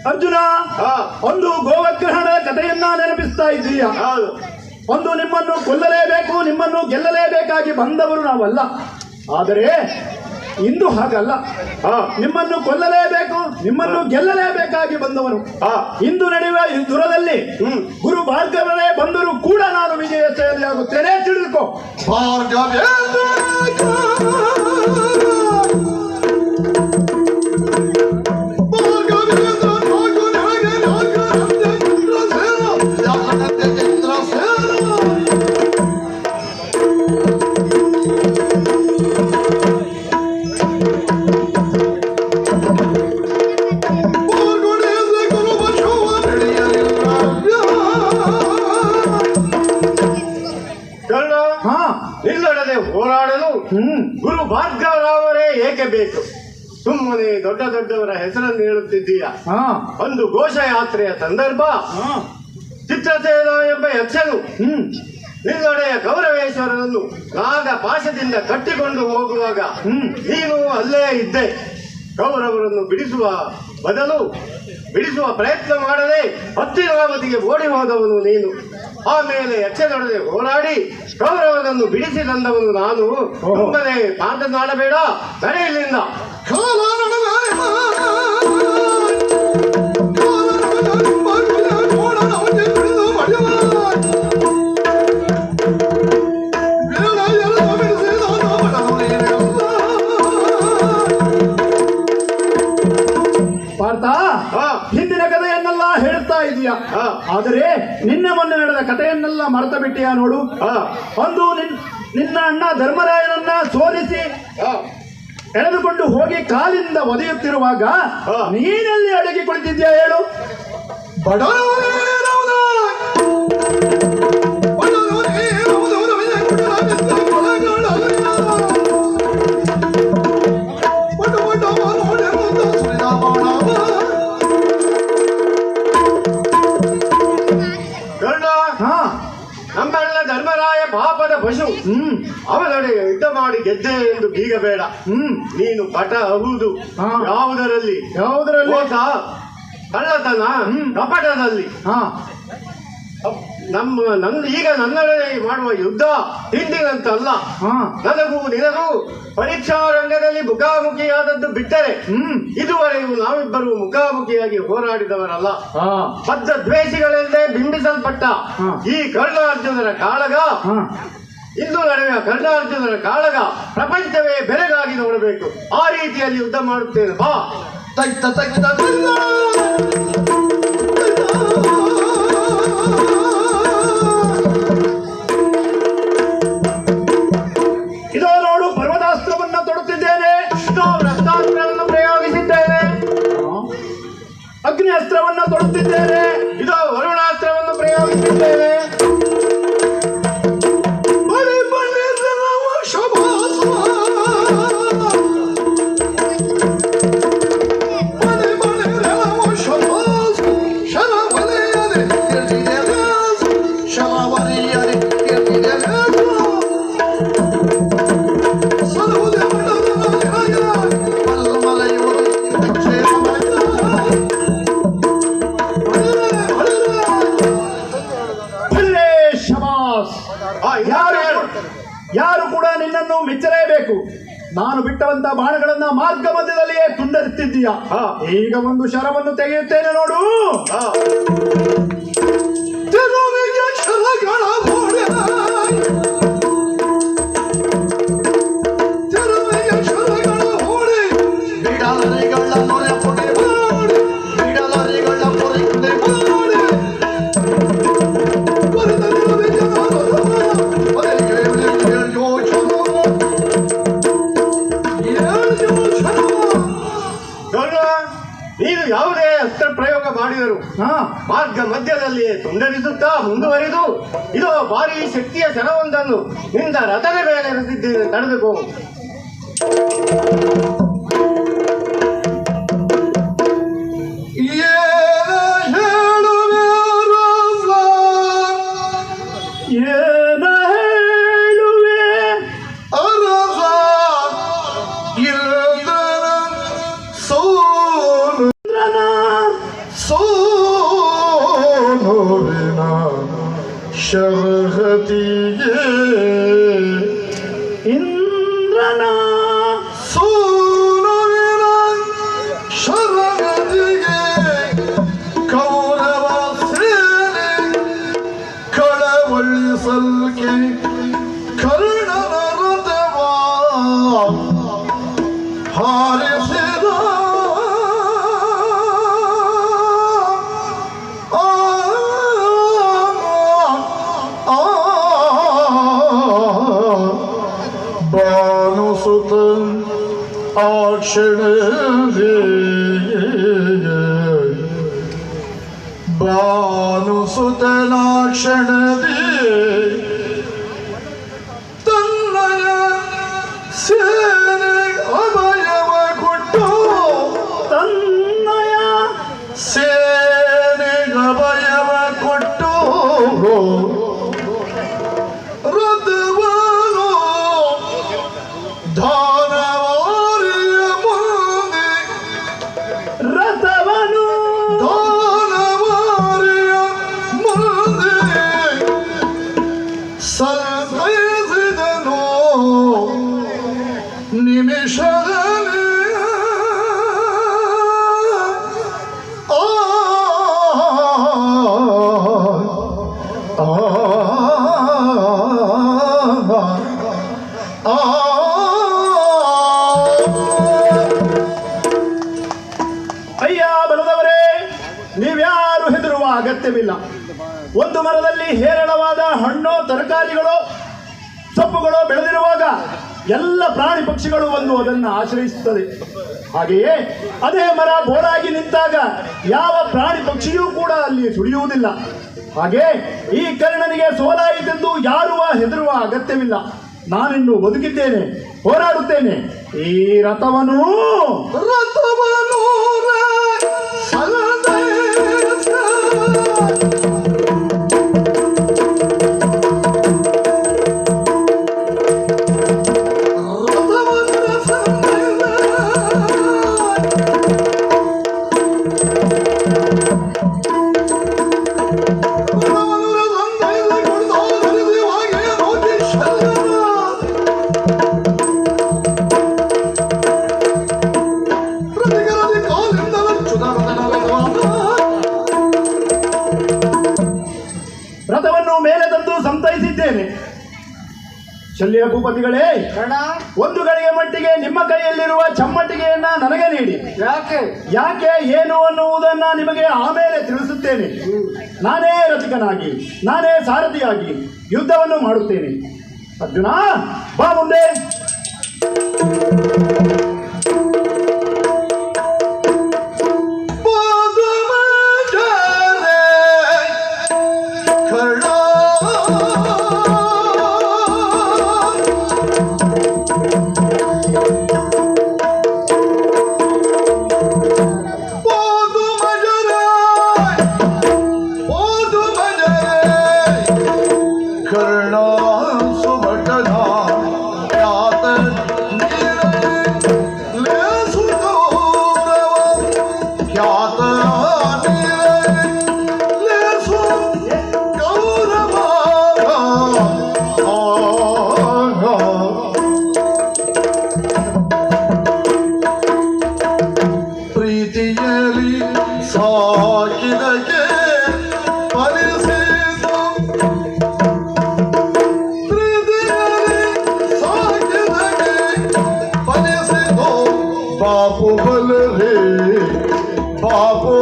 Speaker 3: ಅರ್ಜುನ, ಒಂದು ಗೋವಗ್ರಹಣದ ಕಥೆಯನ್ನ ನೆನಪಿಸ್ತಾ ಇದ್ದೀಯ. ಒಂದು ನಿಮ್ಮನ್ನು ಕೊಲ್ಲಲೇಬೇಕು, ನಿಮ್ಮನ್ನು ಗೆಲ್ಲಲೇಬೇಕಾಗಿ ಬಂದವರು ನಾವಲ್ಲ. ಆದರೆ ಇಂದು ಹಾಗಲ್ಲ. ನಿಮ್ಮನ್ನು ಕೊಲ್ಲಲೇಬೇಕು, ನಿಮ್ಮನ್ನು ಗೆಲ್ಲಲೇಬೇಕಾಗಿ ಬಂದವನು. ಇಂದು ನಡೆಯುವ ಈ ದುರದಲ್ಲಿ ಗುರು ಭಾರ್ಗವರೇ ಬಂದರೂ ಕೂಡ ನಾನು ವಿಜಯಶಾಲಿಯಾಗುತ್ತೇನೆ, ತಿಳಿದುಕೋ.
Speaker 5: ನಿಲ್ಲಡದೆ ಹೋರಾಡಲು ಏಕೆ ಬೇಕು? ಸುಮ್ಮನೆ ದೊಡ್ಡ ದೊಡ್ಡವರ ಹೆಸರನ್ನು ಹೇಳುತ್ತಿದ್ದೀಯ. ಒಂದು ಘೋಷಯಾತ್ರೆಯ ಸಂದರ್ಭ, ಚಿತ್ರಸೇನ ಎಂಬ ಯಕ್ಷನು ನಿನ್ನೊಡೆಯ ಗೌರವೇಶ್ವರನನ್ನು ನಾಗ ಪಾಶದಿಂದ ಕಟ್ಟಿಕೊಂಡು ಹೋಗುವಾಗ ನೀನು ಅಲ್ಲೇ ಇದ್ದೆ. ಕೌರವರನ್ನು ಬಿಡಿಸುವ ಪ್ರಯತ್ನ ಮಾಡದೆ ಹತ್ತಿರಾವತಿಗೆ ಓಡಿ ಹೋದವನು ನೀನು. ಆಮೇಲೆ ಯಕ್ಷನೊಡನೆ ಹೋರಾಡಿ ಕೌರವನನ್ನು ಬಿಡಿಸಿ ತಂದವನು ನಾನು. ಸುಮ್ಮನೆ ಮಾತನಾಡಬೇಡ, ನಡೆಯಲಿಲ್ಲ.
Speaker 3: ಹಿಂದಿನ ಕಥೆಯನ್ನೆಲ್ಲ ಹೇಳ್ತಾ ಇದೀಯಾ, ಆದರೆ ನಿನ್ನೆ ಮೊನ್ನೆ ನಡೆದ ಕಥೆಯನ್ನೆಲ್ಲ ಮರೆತ ಬಿಟ್ಟಿಯಾ ನೋಡು. ಒಂದು ನಿನ್ನ ಅಣ್ಣ ಧರ್ಮರಾಯನನ್ನ ಸೋಲಿಸಿ ಎಳೆದುಕೊಂಡು ಹೋಗಿ ಕಾಲಿಂದ ಒದೆಯುತ್ತಿರುವಾಗ ನೀನೆಲ್ಲಿ ಅಡಗಿ ಕುಳಿತಿದ್ಯಾ ಹೇಳು?
Speaker 5: ನಮ್ಮಣ್ಣ ಧರ್ಮರಾಯ ಪಾಪದ ಪಶು. ಅವನೊಡೆ ಯುದ್ಧ ಮಾಡಿ ಗೆದ್ದೆ ಎಂದು ಬೀಗಬೇಡ. ನೀನು ಪಟ ಹೌದು. ಯಾವುದರಲ್ಲಿ? ಮೋಸ, ಕಳ್ಳತನ, ಕಪಟದಲ್ಲಿ. ಈಗ ನನ್ನೊಡನೆ ಮಾಡುವ ಯುದ್ಧ ಹಿಂದಿನಂತಲ್ಲ. ನನಗೂ ನಿನಗೂ ಪರೀಕ್ಷಾ ರಂಗದಲ್ಲಿ ಮುಖಾಮುಖಿಯಾದದ್ದು ಬಿಟ್ಟರೆ ಇದುವರೆಗೂ ನಾವಿಬ್ಬರು ಮುಖಾಮುಖಿಯಾಗಿ ಹೋರಾಡಿದವರಲ್ಲ. ಬದ್ಧ ದ್ವೇಷಗಳೆಂದೇ ಬಿಂಬಿಸಲ್ಪಟ್ಟ ಈ ಕರ್ಣಾರ್ಜುನರ ಕಾಳಗ, ಇಂದು ನಡೆಯುವ ಕರ್ಣಾರ್ಜುನರ ಕಾಳಗ ಪ್ರಪಂಚವೇ ಬೆರಗಾಗಿ ನೋಡಬೇಕು. ಆ ರೀತಿಯಲ್ಲಿ ಯುದ್ಧ ಮಾಡುತ್ತೇನೆ. ಬಾ.
Speaker 3: ಇದೋ ನೋಡು, ಪರ್ವತಾಸ್ತ್ರವನ್ನ ತೊಡುತ್ತಿದ್ದೇನೆ,
Speaker 5: ಅಸ್ತ್ರವನ್ನು ಪ್ರಯೋಗಿಸಿದ್ದೇನೆ,
Speaker 3: ಅಗ್ನಿ ಅಸ್ತ್ರವನ್ನ ತೊಡುತ್ತಿದ್ದೇನೆ,
Speaker 5: ಇದೋ ವರುಣಾಸ್ತ್ರವನ್ನು ಪ್ರಯೋಗಿಸಿದ್ದೇನೆ.
Speaker 3: ಯಾರು ಕೂಡ ನಿನ್ನನ್ನು ಮೆಚ್ಚಲೇಬೇಕು. ನಾನು ಬಿಟ್ಟವಂತ ಬಾಣಗಳನ್ನ ಮಾರ್ಗ ಮಧ್ಯದಲ್ಲಿಯೇ ತುಂಡರಿಸುತ್ತಿದ್ದೀಯ. ಈಗ ಒಂದು ಶರವನ್ನು ತೆಗೆಯುತ್ತೇನೆ ನೋಡು.
Speaker 5: ನೀನು ಯಾವುದೇ ಅಸ್ತ್ರ ಪ್ರಯೋಗ ಮಾಡಿದರು ಮಾರ್ಗ ಮಧ್ಯದಲ್ಲಿಯೇ ತುಂಡರಿಸುತ್ತಾ ಮುಂದುವರಿದು ಇದೋ ಭಾರಿ ಶಕ್ತಿಯ ಶರವೊಂದನ್ನು ನಿಂದ ರಥದ ಮೇಲೆ ಎರೆದಿದ್ದೇನೆ. ತಡೆದುಕೋ.
Speaker 1: ಶರಹತಿಗೆ
Speaker 3: ಇಂದ್ರನ
Speaker 1: ಸೋನುವಿನ ಶರಹತಿಗೆ ಕೌರವ ಸೇನೆ ಕಳವಳಿಸಲ್ಕೆ ಕರ್ಣನ ರಥವ ಹಾರಿಸಿದ ಭಾನುಸುತನ್ ಆ ಕ್ಷಣದೇ ಭಾನುಸುತನ ಕ್ಷಣದೇ ತನ್ನಯ ಸೇನೆ ಅಭಯ
Speaker 3: ಅಗತ್ಯವಿಲ್ಲ. ಒಂದು ಮರದಲ್ಲಿ ಹೇರಳವಾದ ಹಣ್ಣು ತರಕಾರಿಗಳು ಸೊಪ್ಪುಗಳು ಬೆಳೆದಿರುವಾಗ ಎಲ್ಲ ಪ್ರಾಣಿ ಪಕ್ಷಿಗಳು ಒಂದು ಅದನ್ನು ಆಶ್ರಯಿಸುತ್ತದೆ. ಹಾಗೆಯೇ ಅದೇ ಮರ ಬೋಳಾಗಿ ನಿಂತಾಗ ಯಾವ ಪ್ರಾಣಿ ಪಕ್ಷಿಯೂ ಕೂಡ ಅಲ್ಲಿ ಸುಳಿಯುವುದಿಲ್ಲ. ಹಾಗೆ ಈ ಕರ್ಣನಿಗೆ ಸೋಲಾಯಿತೆಂದು ಯಾರುವ ಹೆದರುವ ಅಗತ್ಯವಿಲ್ಲ. ನಾನಿನ್ನು ಬದುಕಿದ್ದೇನೆ, ಹೋರಾಡುತ್ತೇನೆ. ಈ ರಥವನ್ನು ರಥವನ್ನು ಮೇಲೆ ತಂದು ಸಂತೈಸಿದ್ದೇನೆ. ಶಲ್ಯ ಭೂಪತಿಗಳೇ, ಒಂದು ಗಳಿಗೆ ಮಟ್ಟಿಗೆ ನಿಮ್ಮ ಕೈಯಲ್ಲಿರುವ ಚಮ್ಮಟ್ಟಿಗೆಯನ್ನ ನನಗೆ ನೀಡಿ. ಯಾಕೆ ಏನು ಅನ್ನುವುದನ್ನ ನಿಮಗೆ ಆಮೇಲೆ ತಿಳಿಸುತ್ತೇನೆ. ನಾನೇ ರಥಿಕನಾಗಿ, ನಾನೇ ಸಾರಥಿಯಾಗಿ ಯುದ್ಧವನ್ನು ಮಾಡುತ್ತೇನೆ. ಅರ್ಜುನ, ಬಾ ಮುಂದೆ.
Speaker 1: बापू बल रे बापू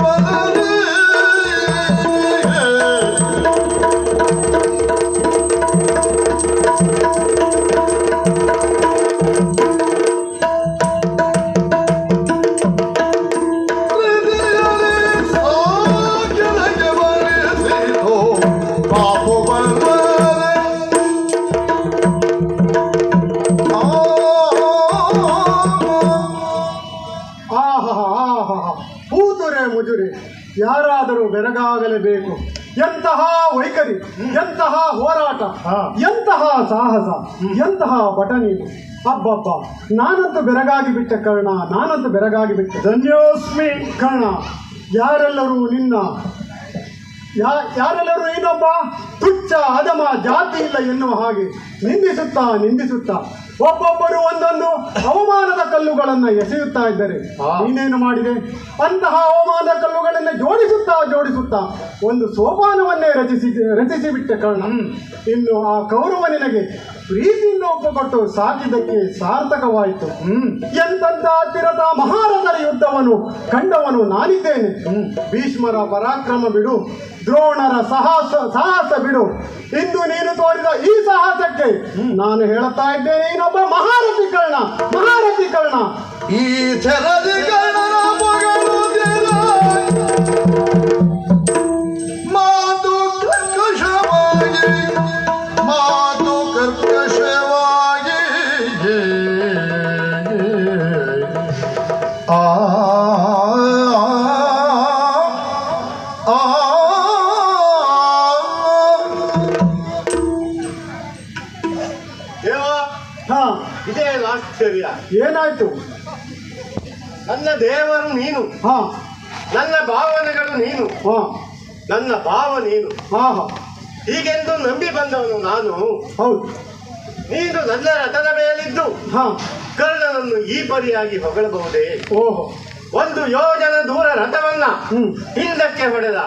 Speaker 1: बल रे बापू बल
Speaker 3: ಮುಜುರೆ ಯಾರಾದರೂ ಬೆರಗಾಗಲೇಬೇಕು. ಎಂತಹ ವೈಖರಿ, ಎಂತಹ ಹೋರಾಟ, ಎಂತಹ ಸಾಹಸ, ಎಂತಹ ಬಟ ನೀನು. ಅಬ್ಬಬ್ಬ, ನಾನಂತೂ ಬೆರಗಾಗಿ ಬಿಟ್ಟ ಕರ್ಣ, ನಾನಂತೂ ಬೆರಗಾಗಿ ಬಿಟ್ಟೆ. ಧನ್ಯೋಸ್ಮಿ ಕರ್ಣ. ಯಾರೆಲ್ಲರೂ ಇನ್ನೊಬ್ಬ ತುಚ್ಛ ಅಧಮ ಜಾತಿ ಇಲ್ಲ ಎನ್ನುವ ಹಾಗೆ ನಿಂದಿಸುತ್ತಾ ಒಬ್ಬೊಬ್ಬರು ಒಂದೊಂದು ಅವಮಾನದ ಕಲ್ಲುಗಳನ್ನು ಎಸೆಯುತ್ತಾ ಇದ್ದಾರೆ. ನೀನೇನು ಮಾಡಿದೆ? ಅಂತಹ ಅವಮಾನದ ಕಲ್ಲುಗಳನ್ನು ಜೋಡಿಸುತ್ತಾ ಒಂದು ಸೋಪಾನವನ್ನೇ ರಚಿಸಿಬಿಟ್ಟೆ ಕರ್ಣ. ಇನ್ನು ಆ ಕೌರವ ನಿನಗೆ ಪ್ರೀತಿಯಿಂದ ಒಪ್ಪುಕೊಟ್ಟು ಸಾಕಿದ್ದಕ್ಕೆ ಸಾರ್ಥಕವಾಯಿತು. ಎಂತಂತ ಅತಿರಥ ಮಹಾರಥರ ಯುದ್ಧವನ್ನು ಕಂಡವನು ನಾನಿದ್ದೇನೆ. ಭೀಷ್ಮರ ಪರಾಕ್ರಮ ಬಿಡು, ದ್ರೋಣರ ಸಾಹಸ ಬಿಡು. ಇಂದು ನೀನು ತೋರಿದ ಈ ಸಾಹಸಕ್ಕೆ ನಾನು ಹೇಳುತ್ತಾ ಇದ್ದೇನೆ, ಇನ್ನೊಬ್ಬ ಮಹಾರಥಿ ಕರ್ಣ.
Speaker 1: ಈ ಚರದಿ ಕರ್ಣನ ಮಗನುದಿರ ಮಾತು ಕರ್ಕಶವಾಗಿ
Speaker 5: ಇದೇ ಆಶ್ಚರ್ಯ.
Speaker 3: ಏನಾಯ್ತು?
Speaker 5: ನನ್ನ ದೇವರು ನೀನು, ನನ್ನ ಭಾವನೆಗಳು ನೀನು, ನನ್ನ ಭಾವ ನೀನು, ಹೀಗೆಂದು ನಂಬಿ ಬಂದವನು ನಾನು.
Speaker 3: ಹೌದು,
Speaker 5: ನೀನು ನನ್ನ ರಥದ ಮೇಲಿದ್ದು ಕರ್ಣನನ್ನು ಈ ಪರಿಯಾಗಿ ಹೊಗಳಬಹುದೇ?
Speaker 3: ಓಹೋ,
Speaker 5: ಒಂದು ಯೋಜನ ದೂರ ರಥವನ್ನ ಹಿಂದಕ್ಕೆ ಹೊಡೆದ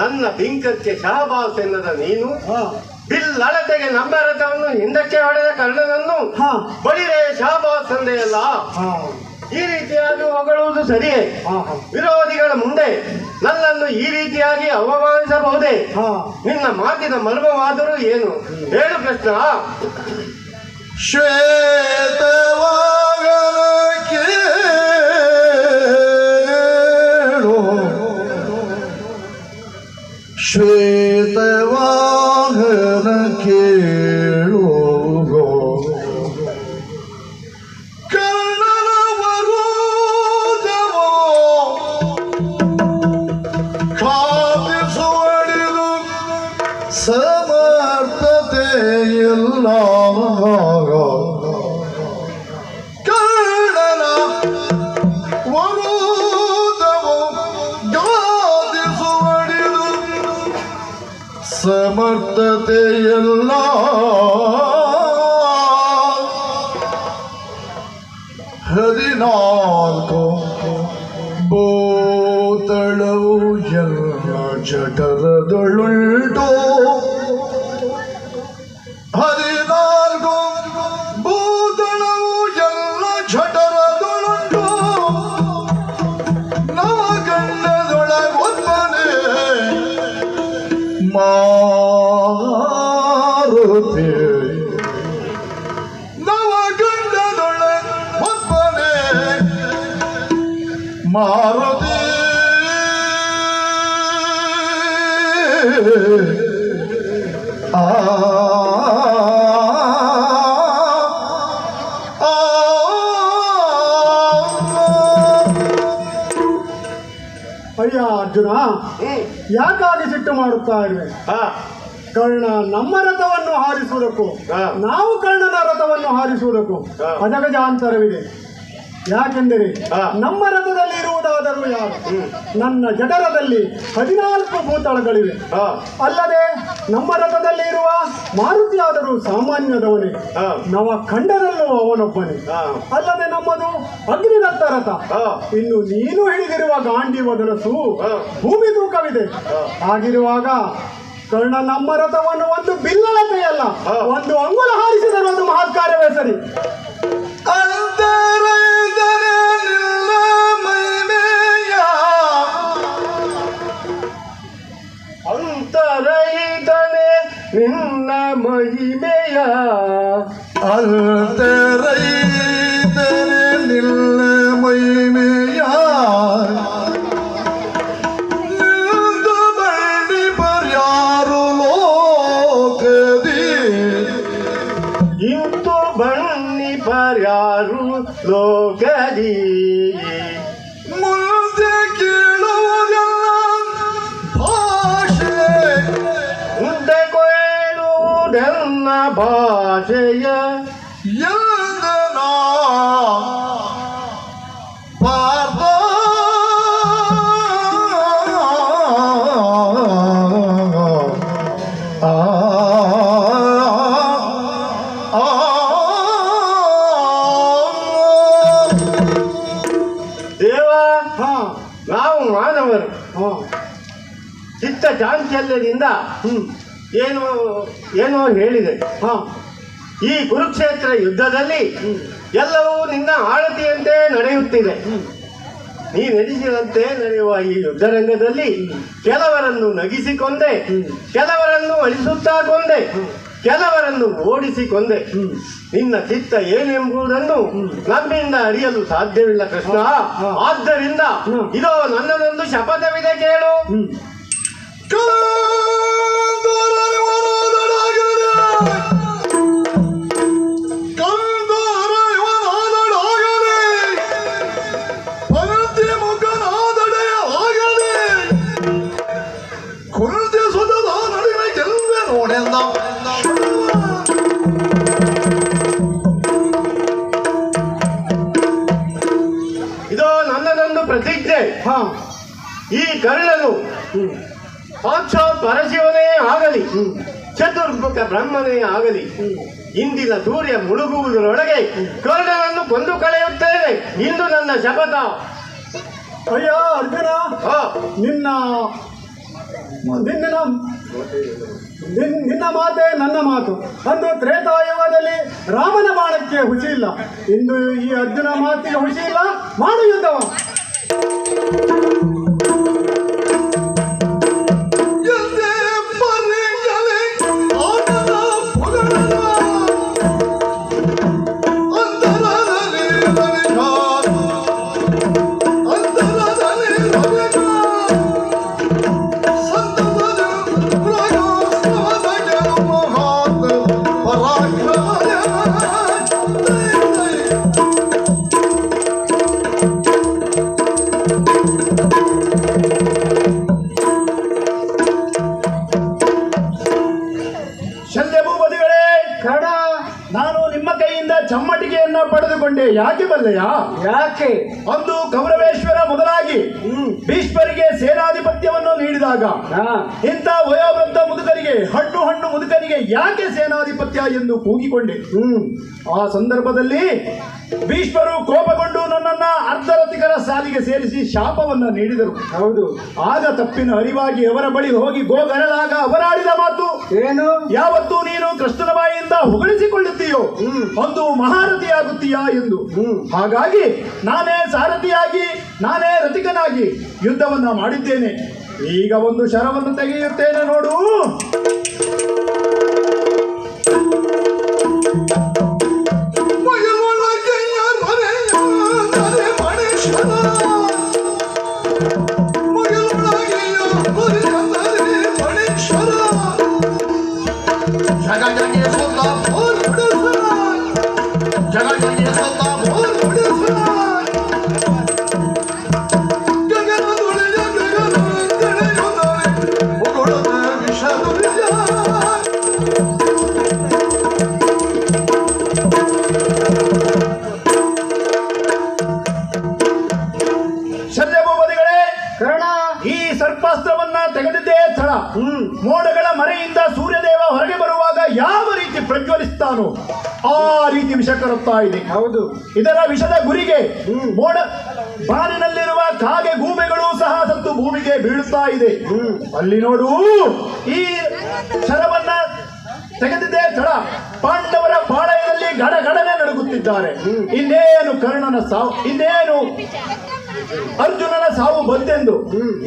Speaker 5: ನನ್ನ ಬಿಂಕಕ್ಕೆ ಶಹಬಾಸ್ ಎನ್ನದ ನೀನು ಬಿಲ್ಲಳತೆಗೆ ನಮ್ಮ ರಥವನ್ನು ಹಿಂದಕ್ಕೆ ಹೊಡೆದ ಕರ್ಣನನ್ನು
Speaker 4: ಹಾ
Speaker 5: ಬಳಿರೆ ಶಾಬಾಸ್ ತಂದೆಯಲ್ಲ.
Speaker 4: ಹಾ
Speaker 5: ಈ ರೀತಿಯಾಗಿ ಹೊಗಳುವುದು ಸರಿಯೇ?
Speaker 4: ಹಾ ಹಾ
Speaker 5: ವಿರೋಧಿಗಳ ಮುಂದೆ ನನ್ನನ್ನು ಈ ರೀತಿಯಾಗಿ ಅವಮಾನಿಸಬಹುದೇ?
Speaker 4: ಹಾ
Speaker 5: ನಿನ್ನ ಮಾತಿನ ಮರ್ಮವಾದರೂ ಏನು ಹೇಳು ಕೃಷ್ಣ.
Speaker 1: ಶ್ವೇತವಾಗನ ಕೇಳು ಶ್ವೇತವಾಗನ ಕೇಳು ಕರ್ಣನ ವರೋಧವೋ ಖಾತಿಸುವಡಿದು ಸಮರ್ಥತೆ ಇಲ್ಲ ಕರ್ಣನ ವರೋಧವೋ ಗಾದಿಸುವಡಿದು ಸಮರ್ಥತೆಯಲ್ಲ ಹದಿನಾಲ್ಕು ಬೋತಳವು ಎಲ್ಲ ಜಠರದೊಳುಂಟು ಹದಿನಾಲ್ಕು ಬೋತಳವು ಎಲ್ಲ ಜಠರದೊಳುಂಟು ನವಗಂಡದೊಳಗೊಬ್ಬನೇ ಮಾರುತಿ ನವಗಂಡದೊಳಗೊಬ್ಬನೇ ಮಾರುತಿ ಆ
Speaker 3: ಅಯ್ಯ ಅರ್ಜುನ, ಯಾಕಾಗಿ ಸಿಟ್ಟು ಮಾಡುತ್ತಾ ಇರುವೆ?
Speaker 5: ಹಾ
Speaker 3: ಕರ್ಣ ನಮ್ಮ ರಥವನ್ನು ಹಾರಿಸುವುದಕ್ಕೂ
Speaker 5: ಹಾ.
Speaker 3: ನಾವು ಕರ್ಣನ ರಥವನ್ನು ಹಾರಿಸುವುದಕ್ಕೂ
Speaker 5: ಹಾ.
Speaker 3: ಅಜಗಜಾಂತರವಿದೆ. ಯಾಕೆಂದರೆ
Speaker 5: ಹಾ.
Speaker 3: ನಮ್ಮ ರಥದಲ್ಲಿ ಇರುವುದಾದರೂ ಯಾರು? ನನ್ನ ಜಠರದಲ್ಲಿ 14 ಭೂತಳಗಳಿವೆ.
Speaker 5: ಹಾ
Speaker 3: ಅಲ್ಲದೆ ನಮ್ಮ ರಥದಲ್ಲಿ ಇರುವ ಮಾರುತಿಯಾದರೂ ಸಾಮಾನ್ಯದವನೇ,
Speaker 5: ಹಾ.
Speaker 3: ನವ ಖಂಡದಲ್ಲೂ ಅವನೊಬ್ಬನೇ.
Speaker 5: ಹಾ.
Speaker 3: ಅಲ್ಲದೆ ನಮ್ಮದು ಅಗ್ನಿದತ್ತ ರಥ.
Speaker 5: ಹಾ.
Speaker 3: ಇನ್ನು ನೀನು ಹಿಡಿದಿರುವ ಗಾಂಡೀವ ಧನಸ್ಸು
Speaker 5: ಹಾ.
Speaker 3: ಭೂಮಿ ತೂಕವಿದೆ.
Speaker 5: ಹಾ.
Speaker 3: ಹಾಗಿರುವಾಗ ಕರ್ಣ ನಮ್ಮ ರಥವನ್ನು ಒಂದು ಬಿಲ್ಲಳತೆಯಲ್ಲ,
Speaker 5: ಹಾ.
Speaker 3: ಒಂದು ಅಂಗುಲ ಹಾರಿಸಿದರೂ ಅದು ಮಹತ್ ಕಾರ್ಯವೇ ಸರಿ.
Speaker 1: ಅಂತರೈದರೆ ನಿನ್ನ ಮೈಮೆಯ
Speaker 5: ಅಂತರೈತನೆ ನಿನ್ನ ಮಹಿಮೆಯ
Speaker 1: ಅಂತರೈದರೆ ನಿನ್ನ ಮೈಮೆಯ ನಿಂದು ಬಳ್ಳಿ ಬರ್ಯಾರು ಲೋಕದಿ
Speaker 5: ಇಂತು ಬಣ್ಣಿ ಪರ್ಯಾರು ಲೋಕದಿ
Speaker 1: ಮುಂದೆ ಕೇಳುವುದೆಲ್ಲ ಭಾಷೆ
Speaker 5: ಮುಂದೆ ಕೊಯ್ಯುವುದೆನ್ನ ಭಾಷೆಯ
Speaker 1: ಎಂದನ ಪಾರ್ಥ ಆ
Speaker 5: ದೇವ,
Speaker 3: ಹಾ
Speaker 5: ನಾವು ಮಾನವರು
Speaker 3: ಹಾ
Speaker 5: ಚಿತ್ತ ಚಾಂಚಲ್ಯದಿಂದ ಏನೋ ಏನೋ ಹೇಳಿದೆ.
Speaker 3: ಹಾ
Speaker 5: ಈ ಕುರುಕ್ಷೇತ್ರ ಯುದ್ಧದಲ್ಲಿ ಎಲ್ಲವೂ ನಿನ್ನ ಆಳತಿಯಂತೆ ನಡೆಯುತ್ತಿದೆ. ನೀ ನಡೆಸಿದಂತೆ ನಡೆಯುವ ಈ ಯುದ್ಧರಂಗದಲ್ಲಿ ಕೆಲವರನ್ನು ನಗಿಸಿಕೊಂಡೆ, ಕೆಲವರನ್ನು ಅಳಿಸುತ್ತಾ ಕೊಂದೆ, ಕೆಲವರನ್ನು ಓಡಿಸಿಕೊಂಡೆ. ನಿನ್ನ ಚಿತ್ತ ಏನೆಂಬುದನ್ನು ನಮ್ಮಿಂದ ಅರಿಯಲು ಸಾಧ್ಯವಿಲ್ಲ ಕೃಷ್ಣ. ಆದ್ದರಿಂದ ಇದೋ ನನ್ನದೊಂದು ಶಪಥವಿದೆ ಕೇಳು.
Speaker 1: ಕುರುತೆ ಸುಧದ ನಡುವೆ ಗೆಲ್ಲುವೆ ನೋಡೆಂದ
Speaker 5: ಇದೋ ನನ್ನದೊಂದು ಪ್ರತಿಜ್ಞೆ.
Speaker 3: ಹಾ
Speaker 5: ಈ ಕರ್ಣನು ಸಾಕ್ಷಾತ್ ಪರಶಿವನೇ ಆಗಲಿ, ಚತುರ್ಮುಖ ಬ್ರಹ್ಮನೇ ಆಗಲಿ, ಇಂದಿನ ಸೂರ್ಯ ಮುಳುಗುವುದರೊಳಗೆ ಕರ್ಣನನ್ನು ಕೊಂದು ಕಳೆಯುತ್ತೇನೆ. ಇಂದು ನನ್ನ ಶಪಥ.
Speaker 3: ಅಯ್ಯ ಅರ್ಜುನ,
Speaker 5: ಹಾ
Speaker 3: ನಿನ್ನ ನಿನ್ನ ಮಾತೆ ನನ್ನ ಮಾತು. ಅಂದು ತ್ರೇತಾಯುಗದಲ್ಲಿ ರಾಮನ ಬಾಣಕ್ಕೆ ಹುಸಿ ಇಲ್ಲ, ಇಂದು ಈ ಅರ್ಜುನ ಮಾತಿಗೆ ಹುಸಿ ಇಲ್ಲ. ಮಾಡು ಯುದ್ಧವ.
Speaker 1: ಎಂದೇ ಪರಿಗಲೆ ಆಟದ ಪೊಗಡದ ಅಂತರದಲ್ಲಿ ರವಿಗ ಅಂತರದಲ್ಲಿ ರವಿಗ ಸಂತಸದ ಪ್ರಯೋತ್ಸವದ ಗೆಲುವು ಹಾದು ಪರಾಕ್ರಮದ
Speaker 3: ಶಲ್ಯ ಭೂಪತಿಗಳೇ,
Speaker 4: ಕಡ
Speaker 3: ನಾನು ನಿಮ್ಮ ಕೈಯಿಂದ ಚಮ್ಮಟಿಗೆಯನ್ನ ಪಡೆದುಕೊಂಡೆ. ಯಾಕೆ ಬಲ್ಲೆಯ?
Speaker 4: ಯಾಕೆ?
Speaker 3: ಅಂದು ಕೌರವೇಶ್ವರ ಮೊದಲಾಗಿ ಭೀಷ್ಮರಿಗೆ ಸೇನಾಧಿಪತ್ಯವನ್ನು ನೀಡಿದಾಗ ಇಂಥ ವಯೋವೃದ್ಧ ಮುದುಕರಿಗೆ, ಹಣ್ಣು ಹಣ್ಣು ಮುದುಕರಿಗೆ ಯಾಕೆ ಸೇನಾಧಿಪತ್ಯ ಎಂದು ಕೂಗಿಕೊಂಡೆ. ಆ ಸಂದರ್ಭದಲ್ಲಿ ಭೀಷ್ಮರು ಕೋಪಗೊಂಡು ನನ್ನನ್ನ ಅರ್ಧರಥಿಕರ ಸಾಲಿಗೆ ಸೇರಿಸಿ ಶಾಪವನ್ನ ನೀಡಿದರು.
Speaker 4: ಹೌದು.
Speaker 3: ಆಗ ತಪ್ಪಿನ ಅರಿವಾಗಿ ಅವರ ಬಳಿ ಹೋಗಿ ಗೋಗರೆದಾಗ ಅವರಾಡಿದ ಮಾತು
Speaker 4: ಏನು?
Speaker 3: ಯಾವತ್ತೂ ನೀನು ಕೃಷ್ಣನ ಬಾಯಿಯಿಂದ ಹೊಗಳಿಸಿಕೊಳ್ಳುತ್ತೀಯೋ ಒಂದು ಮಹಾರಥಿಯಾಗುತ್ತೀಯಾ ಎಂದು. ಹಾಗಾಗಿ ನಾನೇ ಸಾರಥಿಯಾಗಿ, ನಾನೇ ರಥಿಕನಾಗಿ ಯುದ್ಧವನ್ನ ಮಾಡಿದ್ದೇನೆ. ಈಗ ಒಂದು ಶರವನ್ನು ತೆಗೆಯುತ್ತೇನೆ ನೋಡು. ಈ ಸರ್ಪಾಸ್ತ್ರವನ್ನ ತೆಗೆದಿದ್ದೇ ತಡ. ಮೋಡಗಳ ಮರೆಯಿಂದ ಸೂರ್ಯದೇವ ಹೊರಗೆ ಬರುವಾಗ ಯಾವ ರೀತಿ ಪ್ರಜ್ವಲಿಸ್ತಾನೋ ಆ ರೀತಿ ವಿಷ ಕರುತ್ತಾ ಇದೆ.
Speaker 4: ಹೌದು.
Speaker 3: ಇದರ ವಿಷದ ಗುರಿಗೆ ಮೋಡ ಬಾನಿನಲ್ಲಿರುವ ಕಾಗೆ ಗೂಬೆಗಳು ಸಹ ಸತ್ತು ಭೂಮಿಗೆ ಬೀಳುತ್ತಾ ಇದೆ. ಅಲ್ಲಿ ನೋಡು, ಈ ಶರವನ್ನ ತೆಗೆದಿದ್ದೇ ತಡ ಪಾಂಡವರ ಪಾಳಯದಲ್ಲಿ ಗಡಗಡನೆ ನಡುಗುತ್ತಿದ್ದಾರೆ. ಇನ್ನೇನು ಕರ್ಣನ ಸಾವು, ಇನ್ನೇನು ಅರ್ಜುನನ ಸಾವು ಬಂತೆಂದು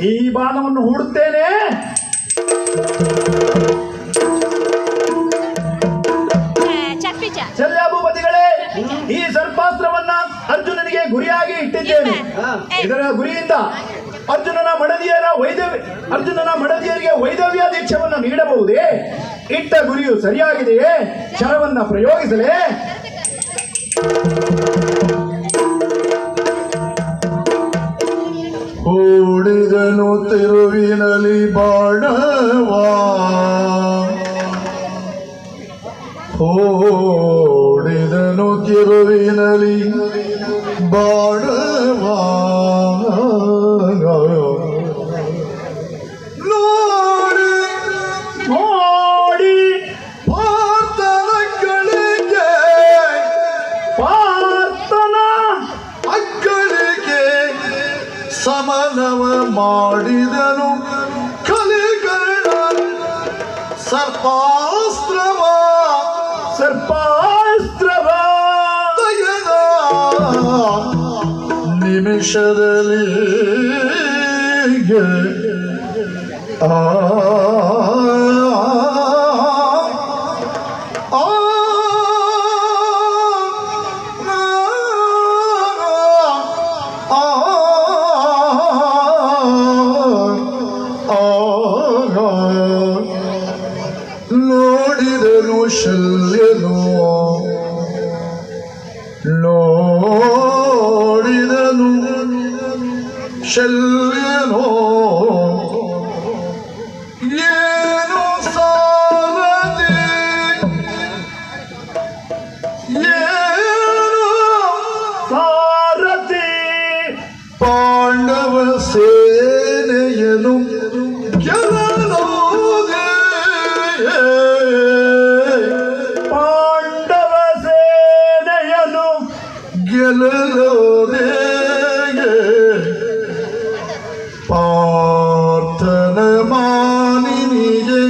Speaker 3: ಈ ಬಾಣವನ್ನು ಹೂಡುತ್ತೇನೆ. ಶಲ್ಯ ಭೂಪತಿಗಳೇ, ಈ ಸರ್ಪಾಸ್ತ್ರವನ್ನ ಅರ್ಜುನನಿಗೆ ಗುರಿಯಾಗಿ ಇಟ್ಟಿದ್ದೇನೆ. ಇದರ ಗುರಿಯಿಂದ ಅರ್ಜುನನ ಮಡದಿಯರಿಗೆ ವೈದವ್ಯ ದೀಕ್ಷೆಯನ್ನು ನೀಡಬಹುದೇ? ಇಟ್ಟ ಗುರಿಯು ಸರಿಯಾಗಿದೆಯೇ? ಶರವನ್ನ ಪ್ರಯೋಗಿಸಲೇ?
Speaker 1: ಹೂಡಿದನು ತಿರುವಿನಲಿ ಬಾಣವಾ, ಹೂಡಿದನು ತಿರುವಿನಲಿ ಬಾಣವಾ, ನೋಡಿ
Speaker 3: ನೋಡಿ
Speaker 1: ಪಾರ್ಥನಗಳಿಗೆ
Speaker 3: ಪಾರ್ಥನ
Speaker 1: ಅಕ್ಕಳಿಗೆ ಸಮನವ ಮಾಡಿದನು ಕಲಿಕರ್ಣ ಸರ್ಪಾಸ್ತ್ರವ ತೆಗೆದ ನಿಮಿಷದಲ್ಲಿ ನೋಡಿದನು ಶಲ್ಯನು, ನೋಡಿದನು ಶಲ್ಯನು, ಏನು ಸಾರಥಿ, ಏನು
Speaker 3: ಸಾರಥಿ,
Speaker 1: ಪಾಂಡವ ಸೇನೆಯನು ಗೆಲ್ಲಲೋದೆ,
Speaker 3: ಪಾಂಡವ ಸೇನೆಯನು
Speaker 1: ಗೆಲ್ಲಲೋದೆ, ಪಾರ್ಥನ ಮಾನಿನಿಗೆ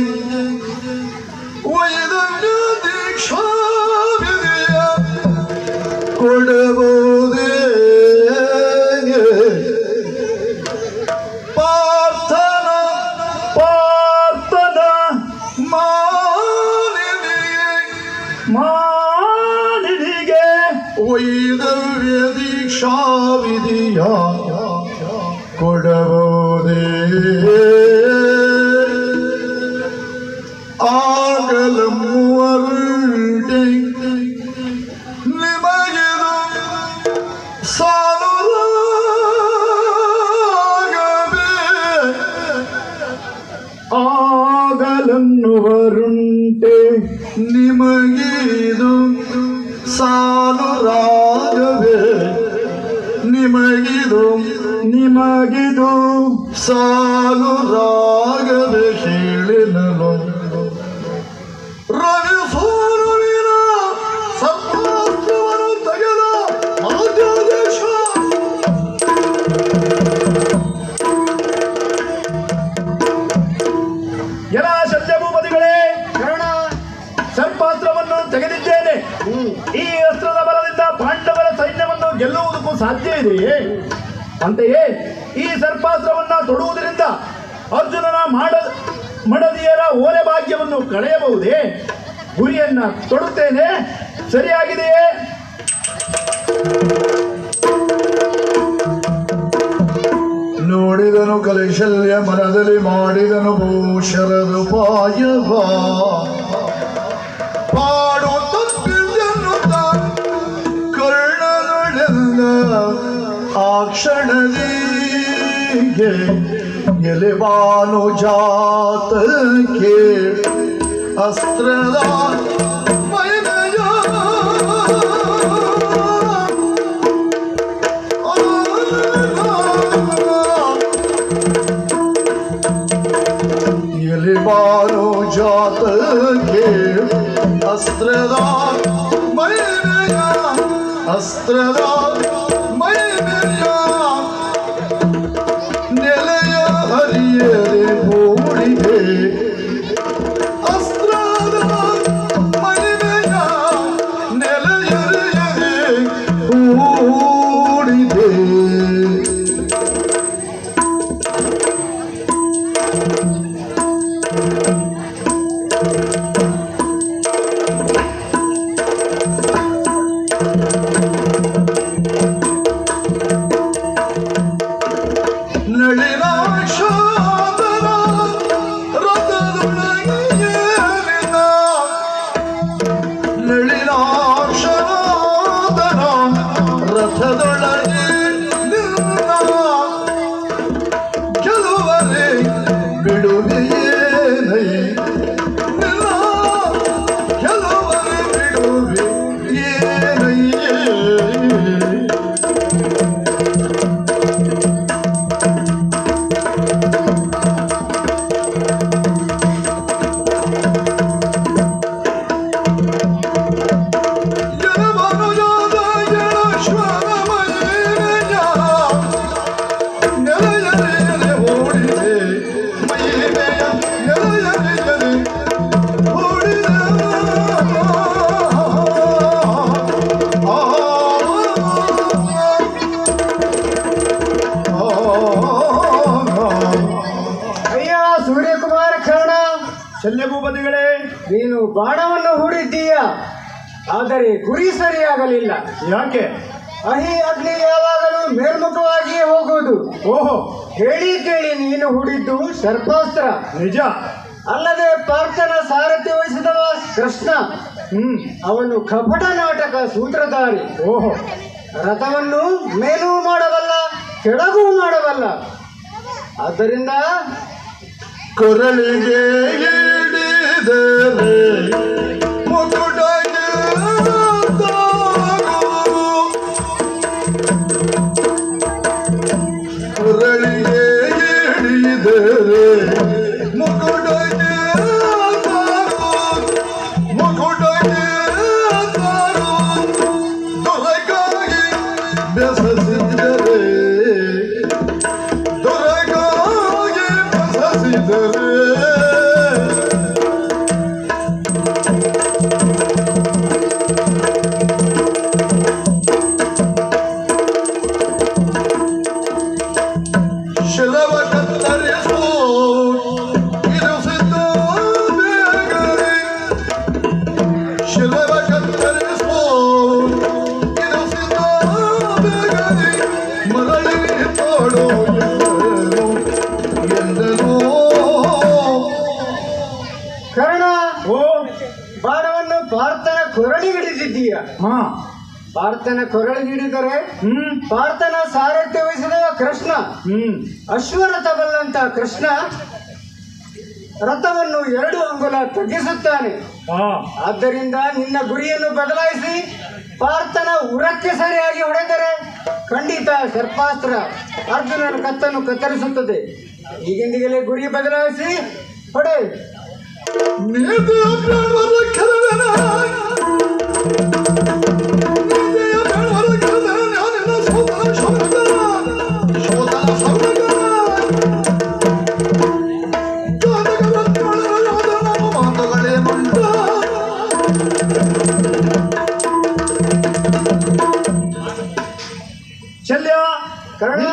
Speaker 1: ವಿಧಿಯ ಕೊಡಬಹುದೇ ಆಗಲಮ್ಮುವರುಡೆ ನಿಮಗಿದು ಸಾಲುರಾಗವೇ
Speaker 3: ಆಗಲನ್ನುವರುಂಟೆ
Speaker 1: ನಿಮಗಿದು ಸಾಲುರಾಗವೇ ನಿಮಗಿದು ಸಾಲುರಾಗವೇ ಹೇಳಿನಲು ರವಿ ಸೂರ್ಯನ ಸರ್ವಾಸ್ತ್ರವನ್ನು ತೆಗೆದ ಆದ್ಯಾದೇಶ
Speaker 3: ಎಲ್ಲ ಶಲ್ಯಭೂಪತಿಗಳೇ
Speaker 4: ಕರ್ಣ
Speaker 3: ಸರ್ಪಾಸ್ತ್ರವನ್ನು ತೆಗೆದಿದ್ದೇನೆ. ಈ ಅಸ್ತ್ರದ ಬಲದಿಂದ ಪಾಂಡವರ ಸೈನ್ಯವನ್ನು ಗೆಲ್ಲುವುದಕ್ಕೂ ಸಾಧ್ಯ ಇದೆಯೇ? ಅಂತೆಯೇ ಈ ಸರ್ಪಾಸ್ತ್ರವನ್ನ ತೊಡುವುದರಿಂದ ಅರ್ಜುನನ ಮಡದಿಯರ ಓಲೆ ಭಾಗ್ಯವನ್ನು ಕಳೆಯಬಹುದೇ? ಗುರಿಯನ್ನ ತೊಡುತ್ತೇನೆ. ಸರಿಯಾಗಿದೆಯೇ?
Speaker 1: ನೋಡಿದನು ಕಲೈಶಲ್ಯ ಮನದಲ್ಲಿ ಮಾಡಿದನು ಭೂಷರದುಪಾಯವ ಪಾಡು ತಪ್ಪಿದೆನ್ನುತ್ತ ಕರ್ಣನುಳೆಲ್ಲ ಆ ಕ್ಷಣದಿಗೆ ಎಲೆಬಾನು ಜಾತಕ್ಕೆ ಅಸ್ತ್ರದ ಮೈನಯ ಎಲೆಬಾನು ಜಾತಕ್ಕೆ ಅಸ್ತ್ರದ ಮೈನಯ ಅಸ್ತ್ರದ ಮೈನಯ ನೆಲೆಯ ಹರಿಯದೆ ಮೂಡಿದೆ ಅಸ್ತ್ರದ ಮೈನಯ ನೆಲೆಯರಿಯದೆ ಮೂಡಿದೆ ನಳಿನಾಕ್ಷಾದನ ರಥದೊಳಗೆ ನಿನ್ನ ನಳಿನಾಕ್ಷಾದನ ರಥದೊಳಗೆ ನಿನ್ನ ಗೆಲುವರೆ ಬಿಡುವೆಯೇನೈ ನಿನ್ನ ಗೆಲುವರೆ ಬಿಡುವೆಯೇನೈಯೇ
Speaker 4: ಅಯ್ಯ ಸೂರ್ಯಕುಮಾರ ಕರ್ಣ,
Speaker 3: ಶಲ್ಯಭೂಪತಿಗಳೇ
Speaker 4: ನೀನು ಬಾಣವನ್ನು ಹೂಡಿದ್ದೀಯ, ಆದರೆ ಗುರಿ ಸರಿಯಾಗಲಿಲ್ಲ.
Speaker 3: ಯಾಕೆ?
Speaker 4: ಅಹಿ ಅಗ್ನಿ ಯಾವಾಗಲೂ ಮೇಲ್ಮುಖವಾಗಿಯೇ ಹೋಗುವುದು.
Speaker 3: ಓಹೋ,
Speaker 4: ಹೇಳಿ ಕೇಳಿ ನೀನು ಹೂಡಿದ್ದು ಸರ್ಪಾಸ್ತ್ರ.
Speaker 3: ನಿಜ.
Speaker 4: ಅಲ್ಲದೆ ಪಾರ್ಥನ ಸಾರಥಿ ವಹಿಸಿದವ ಕೃಷ್ಣ, ಅವನು ಕಪಟ ನಾಟಕ ಸೂತ್ರಧಾರಿ.
Speaker 3: ಓಹೋ,
Speaker 4: ರಥವನ್ನು ಮೇಲೂ ಮಾಡಬಲ್ಲ, ಕೆಳಗೂ ಮಾಡಬಲ್ಲ. ಆದ್ದರಿಂದ
Speaker 1: ಕೊರಳಿಗೆ ಹಿಡಿದರೆ ಮುಕುಟಗೆ ತಾಗುವುದು. ಕೊರಳಿಗೆ ಹಿಡಿದರೆ ಮುಕುಟಗೆ ತಾಗುವುದು. ಮುಕುಟಗೆ ತಾಗುವುದು. ದೊರಕಾಗಿ ಬೆಸಸಿದರೆ ದೊರಕಾಗಿ ಬೆಸಸಿದರೆ ಶಿಲವ ಕತ್ತರಿಸೋ ಇದು ಸಿದ್ಧ ಬೇಗನೆ. ಶಿಲವ ಕತ್ತರಿಸೋ ಇದು ಸಿದ್ಧ ಬೇಗನೆ.
Speaker 3: ಹಾ
Speaker 4: ಪಾರ್ಥನ ಕೊರಳಿಗಿಡಿದರೆ ಪಾರ್ಥನ ಸಾರಥ್ಯ ವಹಿಸಿದವ ಕೃಷ್ಣ. ಅಶ್ವರಥ ಬಲ್ಲಂತ ಕೃಷ್ಣ ರಥವನ್ನು 2 ಅಂಗುಲ ತಗ್ಗಿಸುತ್ತಾನೆ. ಆದ್ದರಿಂದ ನಿನ್ನ ಗುರಿಯನ್ನು ಬದಲಾಯಿಸಿ ಪಾರ್ಥನ ಉರಕ್ಕೆ ಸರಿಯಾಗಿ ಹೊಡೆದರೆ ಖಂಡಿತ ಸರ್ಪಾಸ್ತ್ರ ಅರ್ಜುನನ ಕತ್ತನ್ನು ಕತ್ತರಿಸುತ್ತದೆ. ಈಗಿಂದಲೇ ಗುರಿ ಬದಲಾಯಿಸಿ ಹೊಡೆ.
Speaker 1: ನೀತಿಯ ಬೇಡವರ ಕೆರವೆನ ನೀತಿಯ ಬೇಡವರ ಕೆರವೆನ ನಾನಿನ್ನ ಸೋತನ ಶೌರ್ಯಕರ ಶೋತನ ಶೌರ್ಯಕರ ಜೋತಕರ ತೋಳರ ಯೋಧನ ಮಾತುಗಳೇ ಮಂಡ
Speaker 3: ಶಲ್ಯ
Speaker 4: ಕರ್ಣ,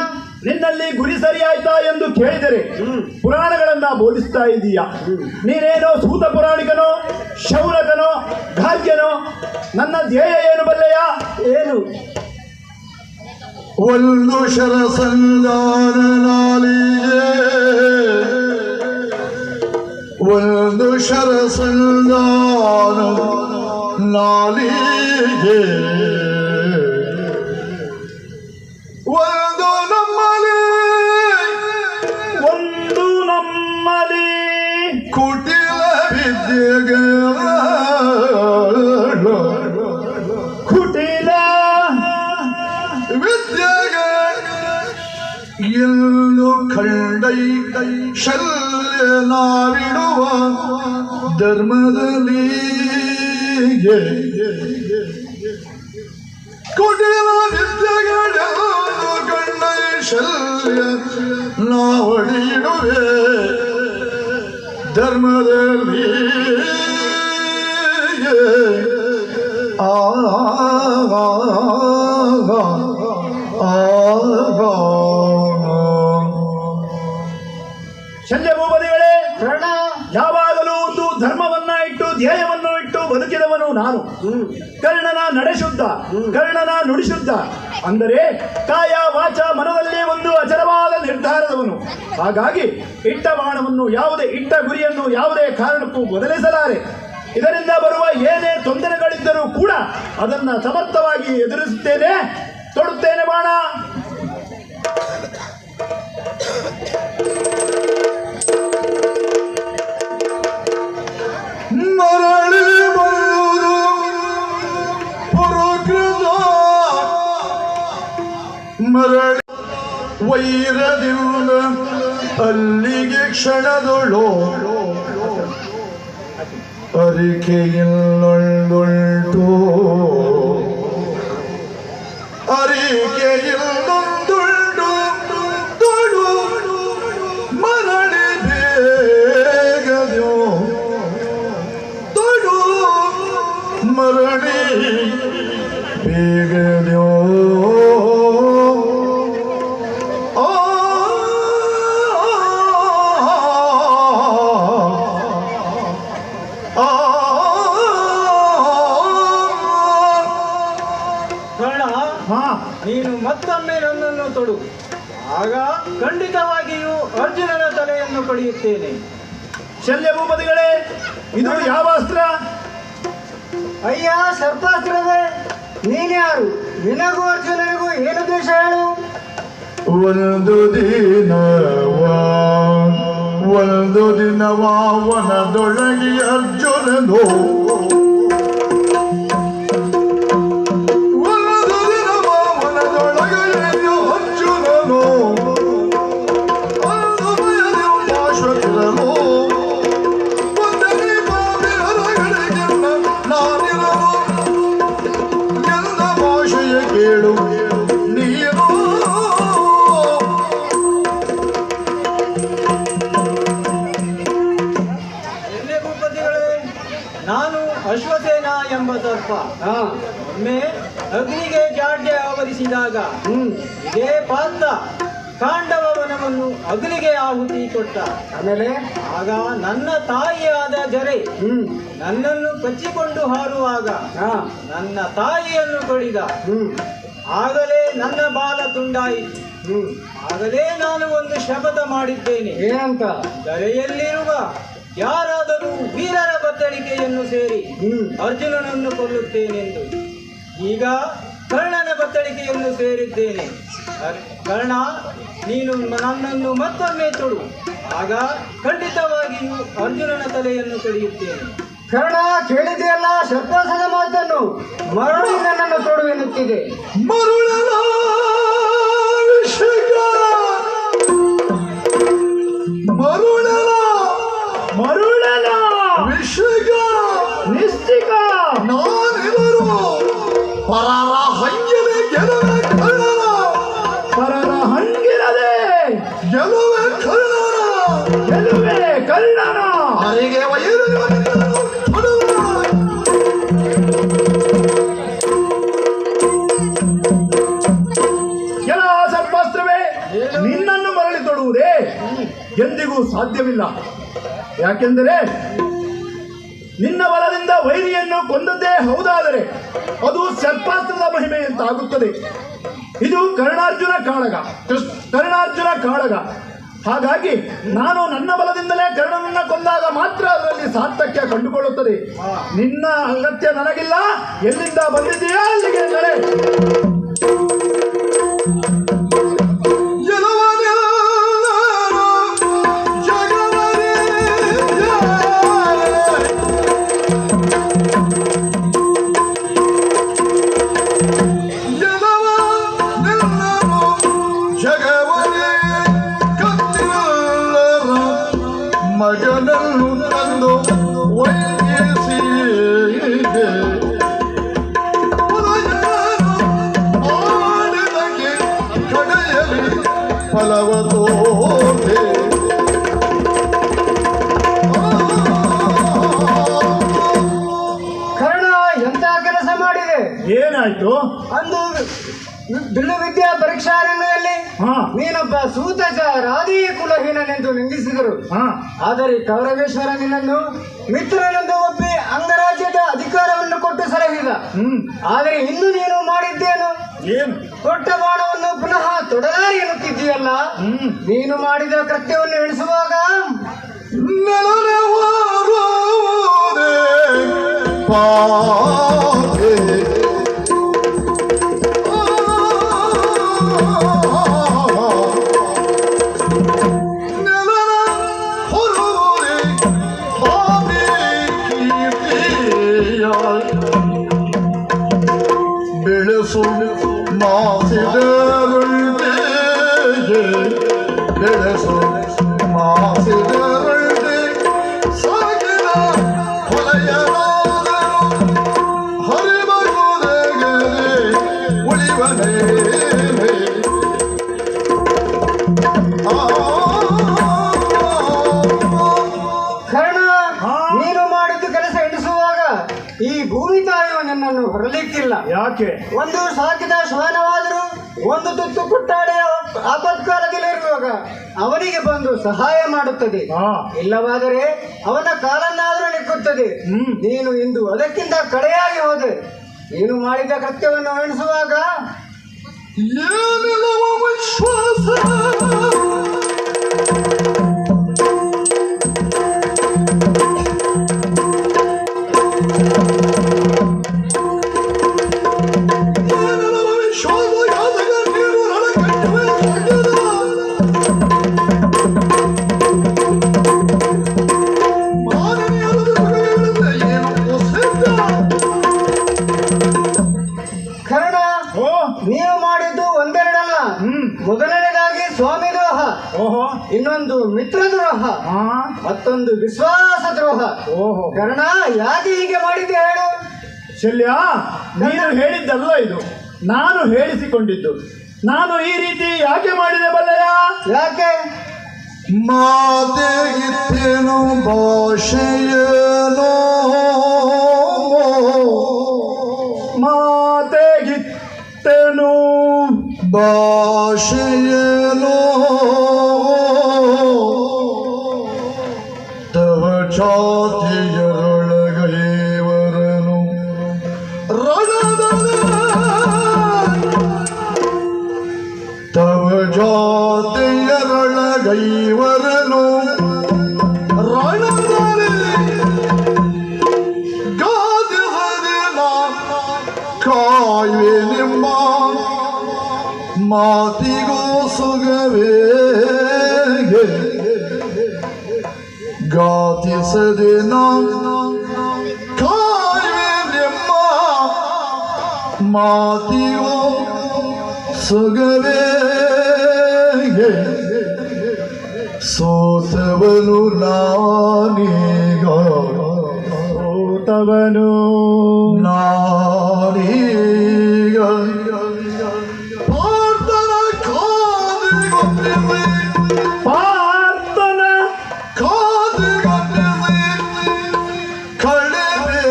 Speaker 3: ನಿನ್ನಲ್ಲಿ ಗುರಿ ಸರಿಯಾಯ್ತಾ ಎಂದು ಕೇಳಿದರೆ ಪುರಾಣಗಳನ್ನ ಬೋಧಿಸ್ತಾ ಇದೀಯ. ನೀನೇನೋ ಸೂತ ಪುರಾಣಿಕನೋ ಶೌನಕನೋ ಗಾರ್ಗ್ಯನೋ? ನನ್ನ ಧ್ಯೇಯ ಏನು ಬಲ್ಲೆಯ?
Speaker 4: ಏನು?
Speaker 1: ಒಂದು ಶರಸಂಧಾನ ನಾಲಿಗೆ ಒಂದು ಶರಸಂಧಾನ ನಾಲಿಗೆ ಒಂದು ನಮ್ಮಲಿ ಕುಟಿಲ ವಿದ್ಯೆಗಳ
Speaker 3: ಕುಟಿಲ
Speaker 1: ಎಂದು ಖಂಡೈ ಶಲ್ಯ ನಾವಿಡುವ ಧರ್ಮದಲ್ಲಿ ಕುಟಿಲ ವಿದ್ಯೆಗಳೆಂದು ಖಂಡೈ ಶಲ್ಯ ನಾವಡಿಡುವೆ ಧರ್ಮದಲ್ಲಿ
Speaker 3: ಶಲ್ಯ ಭೂಪತಿಗಳೇ,
Speaker 4: ಕರ್ಣ,
Speaker 3: ಯಾವಾಗಲೂ ಒಂದು ಧರ್ಮವನ್ನ ಇಟ್ಟು ಧ್ಯೇಯವನ್ನು ಇಟ್ಟು ಬದುಕಿದವನು ನಾನು. ಕರ್ಣನ ನಡೆಶುದ್ಧ, ಕರ್ಣನ ನುಡಿಶುದ್ಧ. ಅಂದರೆ ಕಾಯ ವಾಚ ಮನದಲ್ಲಿ ಒಂದು ಅಚಲವಾದ ನಿರ್ಧಾರದವನು. ಹಾಗಾಗಿ ಇಟ್ಟ ಬಾಣವನ್ನು ಇಟ್ಟ ಗುರಿಯನ್ನು ಯಾವುದೇ ಕಾರಣಕ್ಕೂ ಬದಲಿಸಲಾರೆ. ಇದರಿಂದ ಬರುವ ಏನೇ ತೊಂದರೆಗಳಿದ್ದರೂ ಕೂಡ ಅದನ್ನ ಸಮರ್ಥವಾಗಿ ಎದುರಿಸುತ್ತೇನೆ, ತೊಡುತ್ತೇನೆ ಬಾಣ.
Speaker 1: ಮರಳಿ ಬರುವುದು ಪುರುಕೃತ ಮರಳಿ ವೈರದಿಂದ ಅಲ್ಲಿಗೆ ಕ್ಷಣದೊಳು ಅರಿಕೆಯಿಲ್ಲೊಂದುಂಟು ಅರಿಕೆಯಿಲ್ಲೊಂದುಂಟು ತೊಡು ಮರಳಿ ಬೇಗದೋ ತೊಡು ಮರಳಿ ಬೇಗದೋ
Speaker 4: ನೀನು ಮತ್ತೊಮ್ಮೆ ನನ್ನನ್ನು ತೊಡು, ಆಗ ಖಂಡಿತವಾಗಿಯೂ ಅರ್ಜುನನ ತಲೆಯನ್ನು ಕಡಿಯುತ್ತೇನೆ.
Speaker 3: ಶಲ್ಯ ಭೂಪತಿಗಳೇ, ಇದು ಯಾವ ಅಸ್ತ್ರ?
Speaker 4: ಅಯ್ಯ ಸರ್ಪಾಸ್ತ್ರವೇ, ನೀನ್ಯಾರು? ನಿನಗೂ ಅರ್ಜುನನಿಗೂ ಏನು ದೇಶ ಹೇಳು?
Speaker 1: ಒಂದು ದಿನವ ವನದೊಳಗೆ ಅರ್ಜುನನು ಕೇಳು ನೀನು
Speaker 4: ಭೂಪತಿಗಳೇ, ನಾನು ಅಶ್ವಸೇನ ಎಂಬ ಸರ್ಪ. ಒಮ್ಮೆ ಅಗ್ನಿಗೆ ಜಾಡ್ಯ ಆವರಿಸಿದಾಗ ಇದೇ ಪಾತ್ರ ಕಾಂಡವ ವನವನ್ನು ಅಗ್ನಿಗೆ ಆಹುತಿ ಕೊಟ್ಟ. ಆಮೇಲೆ ಆಗ ನನ್ನ ತಾಯಿಯಾದ ಜರೆ ನನ್ನನ್ನು ಕಚ್ಚಿಕೊಂಡು ಹಾರುವಾಗ ನನ್ನ ತಾಯಿಯನ್ನು ಕಡಿದ. ಆಗಲೇ ನನ್ನ ಬಾಲ ತುಂಡಾಯಿತು. ಆಗಲೇ ನಾನು ಒಂದು ಶಪಥ ಮಾಡಿದ್ದೇನೆ. ಏನಂತ? ದರೆಯಲ್ಲಿರುವ ಯಾರಾದರೂ ವೀರರ ಬತ್ತಳಿಕೆಯನ್ನು ಸೇರಿ ಅರ್ಜುನನನ್ನು ಕೊಲ್ಲುತ್ತೇನೆಂದು. ಈಗ ಕರ್ಣನ ಬತ್ತಳಿಕೆಯನ್ನು ಸೇರಿದ್ದೇನೆ. ಕರ್ಣ, ನೀನು ನನ್ನನ್ನು ಮತ್ತೊಮ್ಮೆ ತೊಡು, ಆಗ ಖಂಡಿತವಾಗಿಯೂ ಅರ್ಜುನನ ತಲೆಯನ್ನು ಕಡಿಯುತ್ತೇನೆ.
Speaker 6: ಕರ್ಣ, ಕೇಳಿದೆಯಲ್ಲ ಸರ್ಪಾಸದ ಮಾತನ್ನು? ಮರಳಿ ನನ್ನನ್ನು ತೊಡು ಎನ್ನುತ್ತಿದೆ.
Speaker 1: ಮರುಳಲ ವಿಷಯ ಮರುಳಲ
Speaker 3: ಮರುಳನ
Speaker 1: ವಿಷಯ
Speaker 3: ನಿಶ್ಚಿಕ
Speaker 1: ನಾನೆದರು ಪರರ ಹಂಗಿಲೆ ಗೆಲುವೆ ಕಳ್ಳನ
Speaker 3: ಪರರ ಹಂಗಿರದೆ
Speaker 1: ಗೆಲುವೆ ಕಳ್ಳನ
Speaker 3: ಗೆಲುವೆ ಕಳ್ಳನ
Speaker 1: ಅರಿಗೆ ವೈರವ
Speaker 3: ಕೆಲ ಸರ್ಪಾಸ್ತ್ರವೇ, ನಿನ್ನನ್ನು ಮರಳಿ ತೊಡುವುದೇ ಎಂದಿಗೂ ಸಾಧ್ಯವಿಲ್ಲ. ಯಾಕೆಂದರೆ ನಿನ್ನ ಬಲದಿಂದ ವೈರಿಯನ್ನು ಕೊಂದದ್ದೇ ಹೌದಾದರೆ ಅದು ಸರ್ಪಾಸ್ತ್ರದ ಮಹಿಮೆ ಅಂತಾಗುತ್ತದೆ. ಇದು ಕರ್ಣಾರ್ಜುನ ಕಾಳಗ. ಹಾಗಾಗಿ ನಾನು ನನ್ನ ಬಲದಿಂದಲೇ ಕರ್ಣನನ್ನ ಕೊಂದಾಗ ಮಾತ್ರ ಅದರಲ್ಲಿ ಸಾರ್ಥಕ್ಯ ಕಂಡುಕೊಳ್ಳುತ್ತದೆ. ನಿನ್ನ ಅಗತ್ಯ ನನಗಿಲ್ಲ. ಎಲ್ಲಿಂದ ಬಂದಿದೆಯಾ ಅಲ್ಲಿಗೆ ನಡೆ.
Speaker 1: ಮಗನನ್ನು ತಂದು ವೈದ್ಯಸಿ ಆಡಿದಕ್ಕೆ ಕಡೆಯಲಿ ಫಲವ ತೋರೆ
Speaker 6: ಕರ್ಣ ಎಂತ ಕೆಲಸ ಮಾಡಿದೆ?
Speaker 3: ಏನಾಯ್ತು?
Speaker 6: ಅಂದು ಬಿಲ್ಲು ವಿದ್ಯಾ ಪರೀಕ್ಷಾರಂಗದಲ್ಲಿ
Speaker 3: ಹಾ.
Speaker 6: ನೀನೊಬ್ಬ ಸೂತಕ ರಾಧಿ ಕುಲಹೀನನೆಂದು ನಿಂದಿಸಿದರು.
Speaker 3: ಹಾ.
Speaker 6: ಆದರೆ ಕೌರವೇಶ್ವರ ನಿನ್ನನ್ನು ಮಿತ್ರನೆಂದು ಒಪ್ಪಿ ಅಂಗರಾಜ್ಯದ ಅಧಿಕಾರವನ್ನು ಕೊಟ್ಟು ಸಲಹಿದ. ಆದರೆ ಇನ್ನು ನೀನು ಮಾಡಿದ್ದೇನು?
Speaker 3: ಏನು?
Speaker 6: ಕೊಟ್ಟ ಬಾಣವನ್ನು ಪುನಃ ತೊಡಲಾರಿ ಎನ್ನುತ್ತಿದ್ದೀಯಲ್ಲ. ನೀನು ಮಾಡಿದ ಕೃತ್ಯವನ್ನು ಎಣಿಸುವಾಗ
Speaker 1: ಪಾದೆ ಬೆಳೆಸು ಮಾಸಿದರುಳ್ದೆ ಬೆಳೆಸು ಮಾಸಿದರುಳ್ದೆ ಸಾಗಿದ ಹೊಲೆಯರಾದರು ಹರಿಮಗುದೆಗೆ ಉಳಿವನೇ
Speaker 6: ಕರ್ಣ, ನೀನು ಮಾಡಿದ್ದು ಕೆಲಸ ಎಣಿಸುವಾಗ ಈ ಭೂಮಿ ತಾಯಿಯು ನನ್ನನ್ನು ಹೊರಲಿಕ್ಕಿಲ್ಲ.
Speaker 3: ಯಾಕೆ?
Speaker 6: ಒಂದು ಸಾಕಿದ ಶ್ವಾನವಾದರೂ ಒಂದು ತುತ್ತು ಕುಟ್ಟಾಡಿ ಆಪತ್ಕಾಲದಲ್ಲಿರುವಾಗ ಅವನಿಗೆ ಬಂದು ಸಹಾಯ ಮಾಡುತ್ತದೆ. ಇಲ್ಲವಾದರೆ ಅವನ ಕಾಲನ್ನಾದರೂ ನೆಕ್ಕುತ್ತದೆ. ನೀನು ಇಂದು ಅದಕ್ಕಿಂತ ಕಡೆಯಾಗಿ ಹೋದೆ. ನೀನು ಮಾಡಿದ ಕೃತ್ಯವನ್ನು ಎಣಿಸುವಾಗ
Speaker 1: ಏನಿಲ್ಲವ ವಿಶ್ವಾಸ
Speaker 6: ಕರ್ಣ, ನೀವು ಮಾಡಿದ್ದು ಒಂದೆರಡಲ್ಲ. ಮೊದಲನೇದಾಗಿ ಸ್ವಾಮಿ ದ್ರೋಹ, ಇನ್ನೊಂದು ಮಿತ್ರ ದ್ರೋಹ, ಮತ್ತೊಂದು ವಿಶ್ವಾಸ ದ್ರೋಹ. ಕರ್ಣ, ಯಾಕೆ ಹೀಗೆ ಮಾಡಿದ್ದೆ ಹೇಳು?
Speaker 3: ಶಲ್ಯ, ನೀನು ಹೇಳಿದ್ದಲ್ಲ ಇದು, ನಾನು ಹೇಳಿಸಿಕೊಂಡಿದ್ದು. ನಾನು ಈ ರೀತಿ ಯಾಕೆ ಮಾಡಿದೆ ಬಲ್ಲಯ್ಯ?
Speaker 6: ಯಾಕೆ?
Speaker 1: ಮಾತೆಗಿತ್ತೇನು ಭಾಷೆಯೇನೋ
Speaker 3: ಮಾತೆಗಿತ್ತೇನು
Speaker 1: ಭಾಷೆಯೇನೋ ತವ ಜಾತಿಯರೊಳಗೈವರನು ರಣದಲ್ಲಿ ತವ ಜಾತಿಯರೊಳಗೈವರನು ರಣದಲ್ಲಿ ಗಾದಿಸದಿನ ಕಾ ಮಾತಿಗೂ ಸುಗವೇ ಗಾತಿಸದೆ ಕಾಯುವೆ ನಿಮ್ಮ ಮಾತಿಗೂ ಸುಗವೇ ಸೋತವನು ನಾನೀಗ
Speaker 3: ಸೋತವನು
Speaker 1: ನಾನೀಗ ಪಾರ್ಥನ ಕಾದಿಗೊತ್ತಿದೆ
Speaker 3: ಪಾರ್ಥನ
Speaker 1: ಕಾದಿಗೊತ್ತಿದೆ ಕಳೆವೆ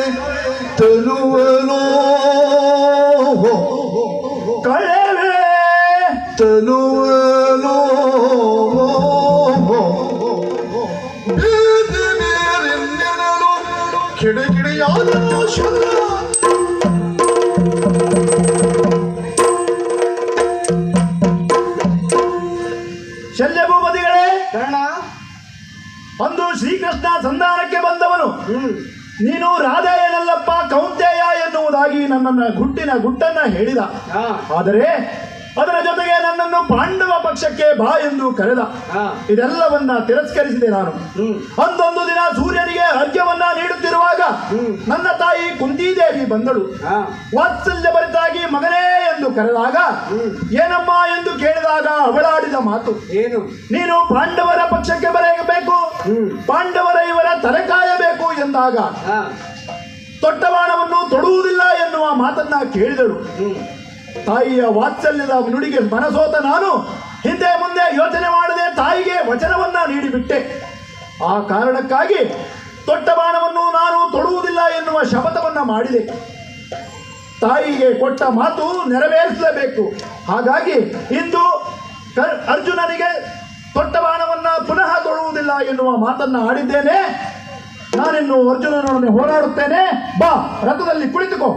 Speaker 1: ತನುವನು
Speaker 3: ಕಳೆವೆ
Speaker 1: ತನುವನು ಬೀದಿ ನೀರಿನ್ನೆನಲು ಕಿಡಿಕಿಡಿಯಾದ ಶಬ್ದ
Speaker 3: ಶಲ್ಯಭೂಪತಿಗಳೇ,
Speaker 6: ಕರ್ಣ.
Speaker 3: ಅಂದು ಶ್ರೀಕೃಷ್ಣ ಸಂಧಾನಕ್ಕೆ ಬಂದವನು ನೀನು ರಾಧೆಯನಲ್ಲಪ್ಪ ಕೌಂತೆಯ ಎನ್ನುವುದಾಗಿ ನನ್ನನ್ನು ಗುಟ್ಟನ್ನ ಹೇಳಿದ. ಆದರೆ ಅದರ ಜೊತೆಗೆ ನನ್ನನ್ನು ಪಾಂಡವ ಪಕ್ಷಕ್ಕೆ ಬಾ ಎಂದು ಕರೆದ. ಇದೆಲ್ಲವನ್ನ ತಿರಸ್ಕರಿಸಿದೆ ನಾನು. ಒಂದೊಂದು ದಿನ ಸೂರ್ಯನಿಗೆ ಅರ್ಘ್ಯವನ್ನ ನೀಡುತ್ತಿರುವಾಗ ನನ್ನ ತಾಯಿ ಕುಂತಿದೇವಿ ಬಂದಳು. ವಾತ್ಸಲ್ಯ ಭರಿತಾಗಿ ಮಗನೇ ಎಂದು ಕರೆದಾಗ ಏನಮ್ಮ ಎಂದು ಕೇಳಿದಾಗ ಅವಳಾಡಿದ ಮಾತು
Speaker 6: ಏನು?
Speaker 3: ನೀನು ಪಾಂಡವರ ಪಕ್ಷಕ್ಕೆ ಬರಬೇಕು, ಪಾಂಡವರ ಇವರ ತಲೆ ಕಾಯಬೇಕು ಎಂದಾಗ ತೊಟ್ಟ ಬಾಣವನ್ನು ತೊಡುವುದಿಲ್ಲ ಎನ್ನುವ ಮಾತನ್ನ ಕೇಳಿದಳು. ತಾಯಿಯ ವಾತ್ಸಲ್ಯದ ನುಡಿಗೆ ಮನಸೋತ ನಾನು ಹಿಂದೆ ಮುಂದೆ ಯೋಚನೆ ಮಾಡದೆ ತಾಯಿಗೆ ವಚನವನ್ನ ನೀಡಿಬಿಟ್ಟೆ. ಆ ಕಾರಣಕ್ಕಾಗಿ ತೊಟ್ಟ ಬಾಣವನ್ನು ನಾನು ತೊಡುವುದಿಲ್ಲ ಎನ್ನುವ ಶಪಥವನ್ನ ಮಾಡಿದೆ. ತಾಯಿಗೆ ಕೊಟ್ಟ ಮಾತು ನೆರವೇರಿಸಲೇಬೇಕು. ಹಾಗಾಗಿ ಇಂದು ಅರ್ಜುನನಿಗೆ ತೊಟ್ಟ ಬಾಣವನ್ನ ಪುನಃ ತೊಡುವುದಿಲ್ಲ ಎನ್ನುವ ಮಾತನ್ನ ಆಡಿದ್ದೇನೆ. ನಾನಿನ್ನು ಅರ್ಜುನನೊಡನೆ ಹೋರಾಡುತ್ತೇನೆ. ಬಾ, ರಥದಲ್ಲಿ ಕುಳಿತುಕೋ.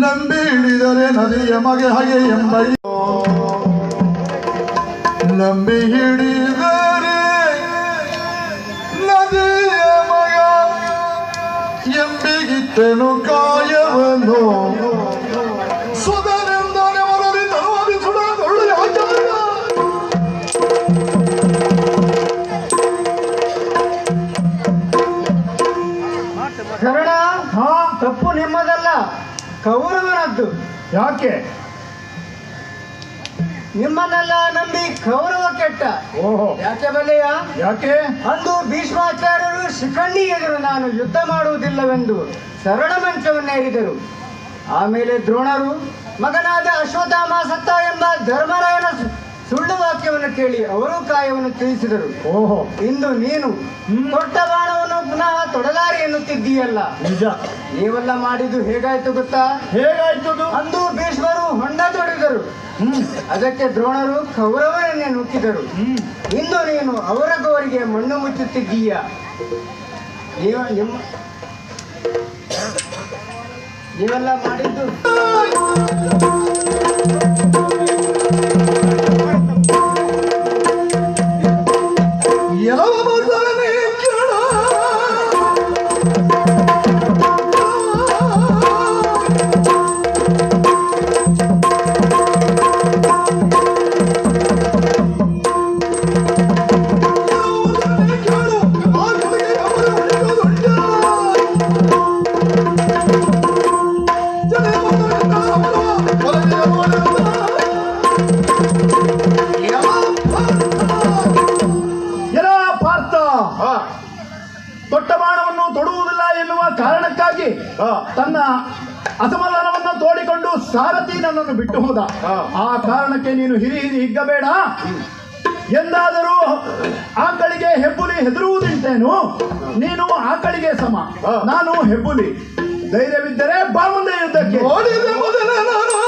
Speaker 1: ನಂಬಿ ಹಿಡಿದರೆ ನದಿಯ ಮಗೆ ಹಾಗೆ ಎಂಬ ನಂಬಿ ಹಿಡಿದರೆ ನದಿಯ ಮಗ ಎಂಬಿಗಿತ್ತನು ಕಾಯವನ್ನು ಸುಧನೆಂದರೆ ಮರಳಿ ತರುವಾಗಿ ಸುಡಲು ಯಾಕೆ
Speaker 6: ಕರ್ಣ, ತಪ್ಪು ನಿಮ್ಮದಲ್ಲ, ಕೌರವನದ್ದು.
Speaker 3: ಯಾಕೆ?
Speaker 6: ನಿಮ್ಮನ್ನೆಲ್ಲ ನಂಬಿ ಕೌರವ ಕೆಟ್ಟ.
Speaker 3: ಓಹೋ,
Speaker 6: ಯಾಕೆ ಬಲ್ಲೆಯ?
Speaker 3: ಯಾಕೆ?
Speaker 6: ಅಂದು ಭೀಷ್ಮಾಚಾರ್ಯರು ಶಿಖಂಡಿ ಎದುರು ನಾನು ಯುದ್ಧ ಮಾಡುವುದಿಲ್ಲವೆಂದು ಸರಳ ಮಂಚವನ್ನೇರಿದರು. ಆಮೇಲೆ ದ್ರೋಣರು ಮಗನಾದ ಅಶ್ವತ್ಥಾಮ ಸತ್ತ ಎಂಬ ಧರ್ಮರಾಯನ ಸುಳ್ಳು ವಾಕ್ಯವನ್ನು ಕೇಳಿ ಅವರು ಕಾಯವನ್ನು ತಿಳಿಸಿದರು.
Speaker 3: ಓಹೋ,
Speaker 6: ಇಂದು ನೀನು ತೊಟ್ಟ ಬಾಣವನ್ನು ಪುನಃ ತೊಡಲಾರಿ ಎನ್ನುತ್ತಿದ್ದೀಯಲ್ಲ.
Speaker 3: ನಿಜ.
Speaker 6: ನೀವೆಲ್ಲ ಮಾಡಿದ್ದು ಹೇಗಾಯ್ತು ಗೊತ್ತಾ?
Speaker 3: ಹೇಗಾಯ್ತು?
Speaker 6: ಅಂದು ಭೀಷ್ಮರು ಹೊಂಡ ತೊಡಿದರು. ಅದಕ್ಕೆ ದ್ರೋಣರು ಕೌರವರನ್ನೇ ನುಗ್ಗಿದರು. ಇಂದು ನೀನು ಅವರ ಗೋರಿಗೆ ಮಣ್ಣು ಮುಚ್ಚುತ್ತಿದ್ದೀಯ. ನೀವೆಲ್ಲ ಮಾಡಿದ್ದು
Speaker 1: ಎಲ್ಲವ ಮಾಡ್ತಾನೆ ಕೇಳ
Speaker 3: ತೊಟ್ಟ ಬಾಣವನ್ನು ತೊಡುವುದಿಲ್ಲ ಎನ್ನುವ ಕಾರಣಕ್ಕಾಗಿ ತನ್ನ ಅಸಮಾಧಾನವನ್ನು ತೋಡಿಕೊಂಡು ಸಾರಥಿ ನನ್ನನ್ನು ಬಿಟ್ಟು ಹೋದ. ಆ ಕಾರಣಕ್ಕೆ ನೀನು ಹಿರಿ ಹಿಗ್ಗಬೇಡ. ಎಂದಾದರೂ ಆಕಳಿಗೆ ಹೆಬ್ಬುಲಿ ಹೆದರುವುದುಂಟೇನು? ನೀನು ಆಕಳಿಗೆ ಸಮ, ನಾನು ಹೆಬ್ಬುಲಿ. ಧೈರ್ಯವಿದ್ದರೆ ಬಾ ಮುಂದೆ ಯುದ್ಧಕ್ಕೆ.
Speaker 1: ನೋಡಿದೆ ಮೊದಲ ನಾನು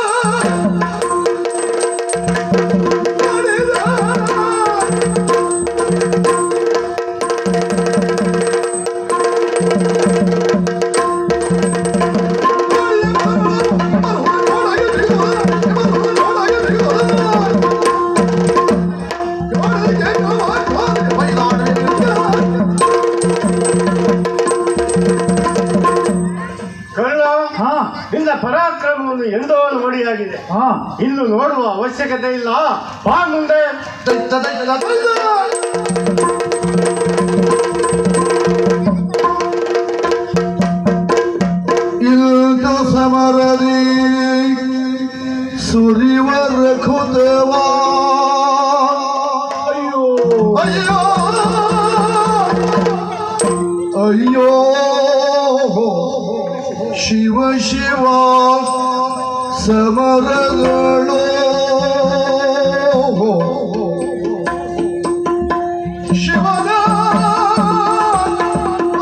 Speaker 5: ಕರ್ಣ, ನಿನ್ನ ಪರಾಕ್ರಮವನ್ನು ಎಂದೋ ನೋಡಿಯಾಗಿದೆ. ಬಂದಿದೆ.
Speaker 3: ಹಾ
Speaker 5: ಇನ್ನು ನೋಡುವ ಅವಶ್ಯಕತೆ ಇಲ್ಲ, ಬಾ ಮುಂದೆ.
Speaker 1: ಇಲ್ದ ಸಮರದಿ ಸುರಿವರ ಖುದವಾ
Speaker 3: ಅಯ್ಯೋ
Speaker 1: ಅಯ್ಯೋ ಅಯ್ಯೋ ಶಿವ ಶಿವ ಸಮರಗಳು ಶಿವನ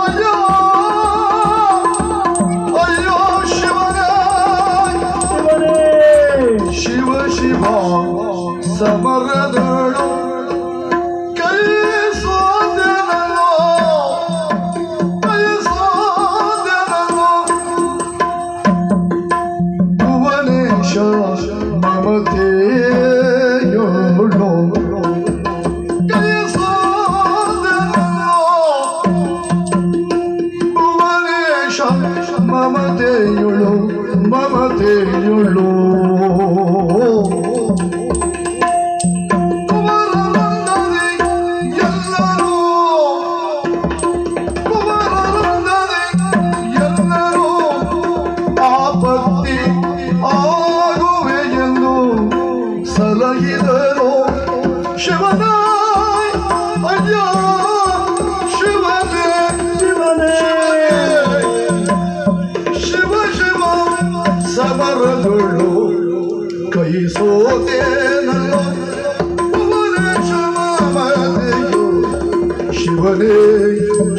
Speaker 1: ಅಯ್ಯೋ ಅಯ್ಯೋ ಶಿವನ ಶಿವ ಶಿವ ಸಮರಗಳು ಕೈ ಸೋದನೋ ಕೈ ಸೋದನೋ ಭುವನೇಶ ಮಮತೆಯೋಳು ಕೈ ಸೋದನೋ ಭುವನೇಶ ಮಮತೆಯೋಳು ಮಮತೆಯೋಳು ಸಲಹಿದರು ಶಿವನ ಅಯ್ಯೋ ಶಿವನೇ
Speaker 3: ಶಿವನೇ
Speaker 1: ಶಿವ ಶಿವ ಸಮರಗಳು ಕೈ ಸೋತೇನಲ್ಲೋ ಭುವನೇಶ ಮಮತೆಯು ಶಿವನೇ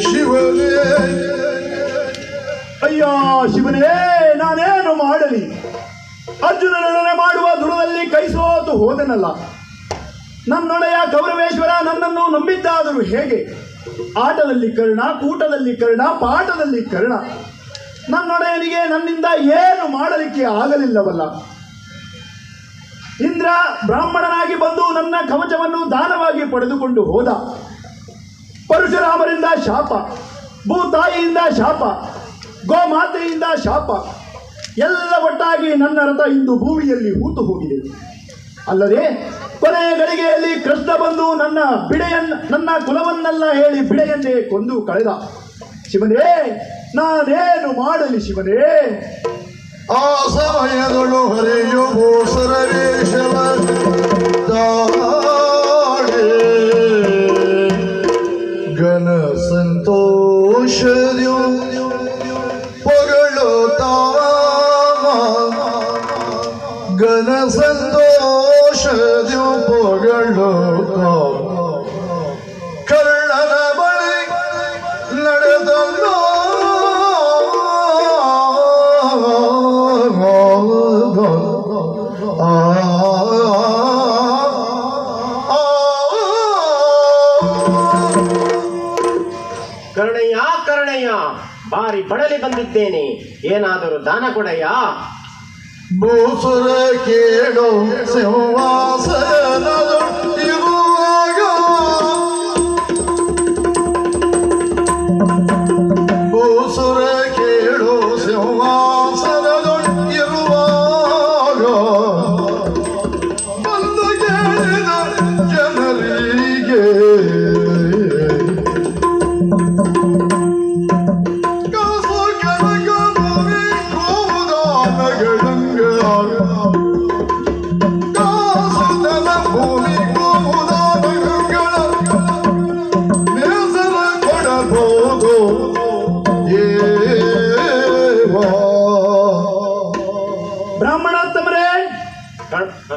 Speaker 1: ಶಿವನೇ
Speaker 3: ಅಯ್ಯ ಶಿವನೇ, ನಾನೇನು ಮಾಡಲಿ? ಅರ್ಜುನನೊಡನೆ ಮಾಡುವ ದುರದಲ್ಲಿ ಕೈ ಸೋತು ಹೋದನಲ್ಲ. ನನ್ನೊಡೆಯ ಕೌರವೇಶ್ವರ ನನ್ನನ್ನು ನಂಬಿದ್ದಾದರೂ ಹೇಗೆ? ಆಟದಲ್ಲಿ ಕರ್ಣ, ಕೂಟದಲ್ಲಿ ಕರ್ಣ, ಪಾಠದಲ್ಲಿ ಕರ್ಣ. ನನ್ನೊಡೆಯನಿಗೆ ನನ್ನಿಂದ ಏನು ಮಾಡಲಿಕ್ಕೆ ಆಗಲಿಲ್ಲವಲ್ಲ. ಇಂದ್ರ ಬ್ರಾಹ್ಮಣನಾಗಿ ಬಂದು ನನ್ನ ಕವಚವನ್ನು ದಾನವಾಗಿ ಪಡೆದುಕೊಂಡು ಹೋದ. ಪರಶುರಾಮರಿಂದ ಶಾಪ, ಭೂತಾಯಿಯಿಂದ ಶಾಪ, ಗೋಮಾತೆಯಿಂದ ಶಾಪ, ಎಲ್ಲ ಒಟ್ಟಾಗಿ ನನ್ನ ರಥ ಇಂದು ಭೂಮಿಯಲ್ಲಿ ಹೂತು ಹೋಗಿದೆ. ಅಲ್ಲದೆ ಕೊನೆಯ ಗಳಿಗೆಯಲ್ಲಿ ಕೃಷ್ಣ ಬಂದು ನನ್ನ ಕುಲವನ್ನೆಲ್ಲ ಹೇಳಿ ಬಿಡೆಯನ್ನೇ ಕೊಂದು ಕಳೆದ. ಶಿವನೇ, ನಾನೇನು ಮಾಡಲಿ ಶಿವನೇ?
Speaker 1: ಆ ಸಮಯದಳು ಹರಿಯುವು ಸರವೇಶವ ತಾಳೆ ಘನ ಸಂತೋಷದ್ಯು ಪೊಗಳುತ್ತಾಮ ಘನ ಸಂತೋಷದ್ಯು ಪೊಗಳುತ್ತ ಕರ್ಣನ ಬಳಿ ನಡೆದಲ್ಲೋ
Speaker 5: ಕರ್ಣಯ್ಯ ಕರ್ಣಯ್ಯ, ಬಾರಿ ಬಡಲಿ ಬಂದಿದ್ದೇನೆ, ಏನಾದರೂ ದಾನ ಕೊಡಯ್ಯ.
Speaker 1: ಭೂಸುರ ಕೇಳು ಸಿಂಹಾಸನದ ಇರುವಾಗ ಭೂಸುರ ಕೇಳು ಸಿಂಹಾಸನದ ಇರುವಾಗ ಬಂದು ಕೇಳಿದ ಜನರಿಗೆ ಕಾಸು ಕನಕ ಭೂಮಿ ಗೋದಾನಗಳಂಗ ಕಾಸು ದನ ಭೂಮಿ ಗೋದಾನಗಳ ನೇಸರ ಕೊಡಬಹುದು ಏವಾ
Speaker 3: ಬ್ರಾಹ್ಮಣೋತ್ತಮರೇ,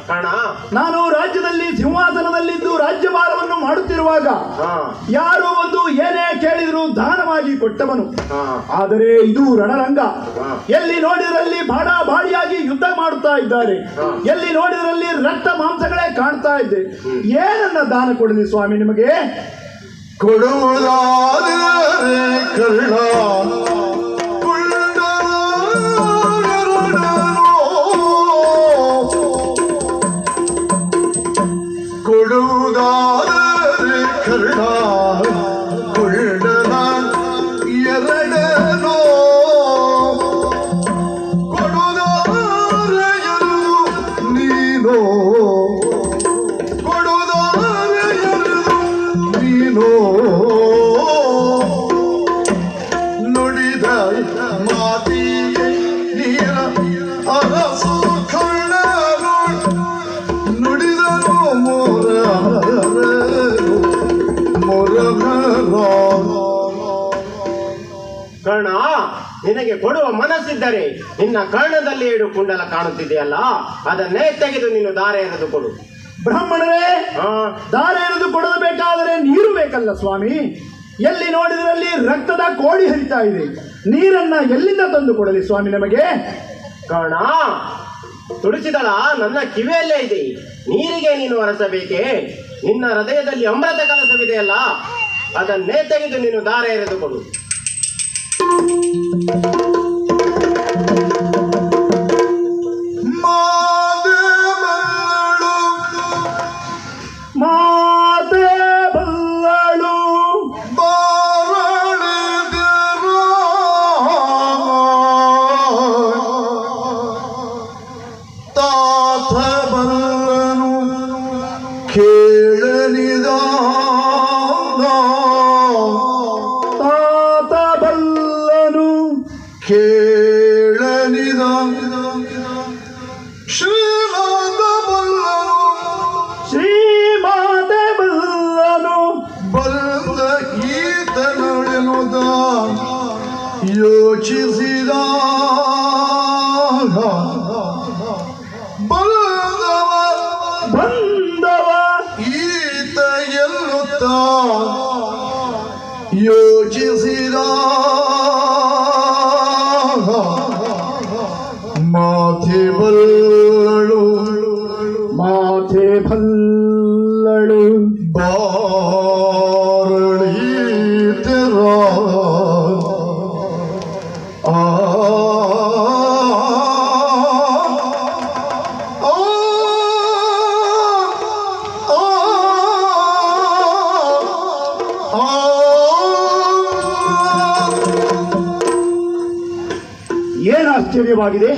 Speaker 5: ಕರ್ಣ,
Speaker 3: ನಾನು ರಾಜ್ಯದಲ್ಲಿ ಸಿಂಹಾಸನದಲ್ಲಿದ್ದು ರಾಜ್ಯಭಾರವನ್ನು ಮಾಡುತ್ತಿರುವಾಗ
Speaker 5: ಹಾ
Speaker 3: ಯಾರು ಒಂದು ಏನೇ ಕೇಳಿದರೂ ದಾನವಾಗಿ ಕೊಟ್ಟವನು.
Speaker 5: ಹಾ
Speaker 3: ಆದರೆ ಇದು ರಣರಂಗ.
Speaker 5: ಹಾ.
Speaker 3: ಎಲ್ಲಿ ನೋಡಿದರಲ್ಲಿ ಬಾಡಿಯಾಗಿ ಯುದ್ಧ ಮಾಡುತ್ತಾ ಇದ್ದಾರೆ.
Speaker 5: ಹಾ.
Speaker 3: ಎಲ್ಲಿ ನೋಡಿದರಲ್ಲಿ ರಕ್ತ ಮಾಂಸಗಳೇ ಕಾಣ್ತಾ ಇದೆ. ಏನನ್ನ ದಾನ ಕೊಡಲಿ ಸ್ವಾಮಿ ನಿಮಗೆ?
Speaker 1: ಕೊಡುವುದಾದರೆ ಕರ್ಣ ಕೊಡುವುದಾದರೆ ಕರ್ಣ ಕೊಳ್ಳನ ಎರಡನೋ ಕೊಡುವುದಾದರೆ
Speaker 5: ನಿನಗೆ ಕೊಡುವ ಮನಸ್ಸಿದ್ದರೆ ನಿನ್ನ ಕರ್ಣದಲ್ಲಿ ಇಡು ಕುಂಡಲ ಕಾಣುತ್ತಿದೆಯಲ್ಲ, ಅದನ್ನೇ ತೆಗೆದು ನೀನು ದಾರೆ ಎರೆದು ಕೊಡು.
Speaker 3: ಬ್ರಾಹ್ಮಣರೇ, ದಾರೆ ಎರೆದು ಕೊಡಬೇಕಾದರೆ ನೀರು ಬೇಕಲ್ಲ ಸ್ವಾಮಿ. ಎಲ್ಲಿ ನೋಡಿದ್ರಲ್ಲಿ ರಕ್ತದ ಕೋಡಿ ಹರಿತಾ ಇದೆ. ನೀರನ್ನ ಎಲ್ಲಿಂದ ತಂದು ಕೊಡಲಿ ಸ್ವಾಮಿ ನಮಗೆ?
Speaker 5: ಕರ್ಣ, ತುಡಿಸಿದಳ ನನ್ನ ಕಿವಿಯಲ್ಲೇ ಇದೆ. ನೀರಿಗೆ ನೀನು ಹರಸಬೇಕೆ? ನಿನ್ನ ಹೃದಯದಲ್ಲಿ ಅಮೃತ ಕಲಸವಿದೆಯಲ್ಲ, ಅದನ್ನೇ ತೆಗೆದು ನೀನು ದಾರೆ ಎರೆದು ಕೊಡು.
Speaker 3: ಮಾತೆ ಬಲ್ಲಳು
Speaker 1: ತಾತ ಬಲ್ಲನು ಕೇಳನಿದ
Speaker 3: ತಾತ ಬಲ್ಲನು
Speaker 1: ಕೇಳನಿದ ಶ್ರೀನಾಥ ಬಲ್ಲನು
Speaker 3: ಶ್ರೀಮಾತೆ ಬಲ್ಲನು
Speaker 1: ಬಲ್ಲ ಈತನೊಡೆನುದ ಯೋಚಿಸಿದ ಬಲ್ಲವ
Speaker 3: ಬಂದವ
Speaker 1: ಈತ ಎನ್ನುತ್ತ ಯೋಚಿಸಿದ ಮಾತೆ ಬಲ್ಲಳು
Speaker 3: ಮಾತೆ ಬಲ್ಲಳು
Speaker 1: ಬಾರಳೀತಿರ ಆ
Speaker 3: ಏನು ಆಶ್ಚರ್ಯವಾಗಿದೆ.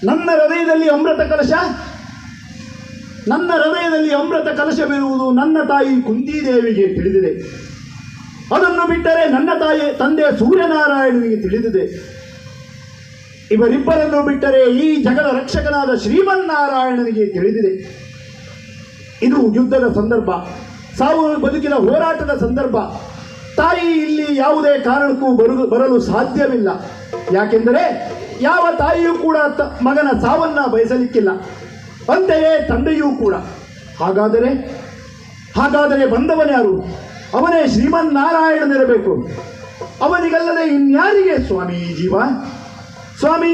Speaker 3: ನನ್ನ ಹೃದಯದಲ್ಲಿ ಅಮೃತ ಕಲಶ, ನನ್ನ ಹೃದಯದಲ್ಲಿ ಅಮೃತ ಕಲಶವಿರುವುದು ನನ್ನ ತಾಯಿ ಕುಂತಿದೇವಿಗೆ ತಿಳಿದಿದೆ. ಅದನ್ನು ಬಿಟ್ಟರೆ ನನ್ನ ತಾಯಿ ತಂದೆ ಸೂರ್ಯನಾರಾಯಣನಿಗೆ ತಿಳಿದಿದೆ. ಇವರಿಬ್ಬರನ್ನು ಬಿಟ್ಟರೆ ಈ ಜಗದ ರಕ್ಷಕನಾದ ಶ್ರೀಮನ್ನಾರಾಯಣನಿಗೆ ತಿಳಿದಿದೆ. ಇದು ಯುದ್ಧದ ಸಂದರ್ಭ, ಸಾವು ಬದುಕಿನ ಹೋರಾಟದ ಸಂದರ್ಭ. ತಾಯಿ ಇಲ್ಲಿ ಯಾವುದೇ ಕಾರಣಕ್ಕೂ ಬರಲು ಸಾಧ್ಯವಿಲ್ಲ. ಯಾಕೆಂದರೆ ಯಾವ ತಾಯಿಯೂ ಕೂಡ ಮಗನ ಸಾವನ್ನ ಬಯಸಲಿಕ್ಕಿಲ್ಲ, ಅಂತೆಯೇ ತಂದೆಯೂ ಕೂಡ. ಹಾಗಾದರೆ ಬಂದವನ್ಯಾರು? ಅವನೇ ಶ್ರೀಮನ್ನಾರಾಯಣನಿರಬೇಕು. ಅವನಿಗಲ್ಲದೆ ಇನ್ಯಾರಿಗೆ ಸ್ವಾಮಿ ಈ ಜೀವ? ಸ್ವಾಮಿ,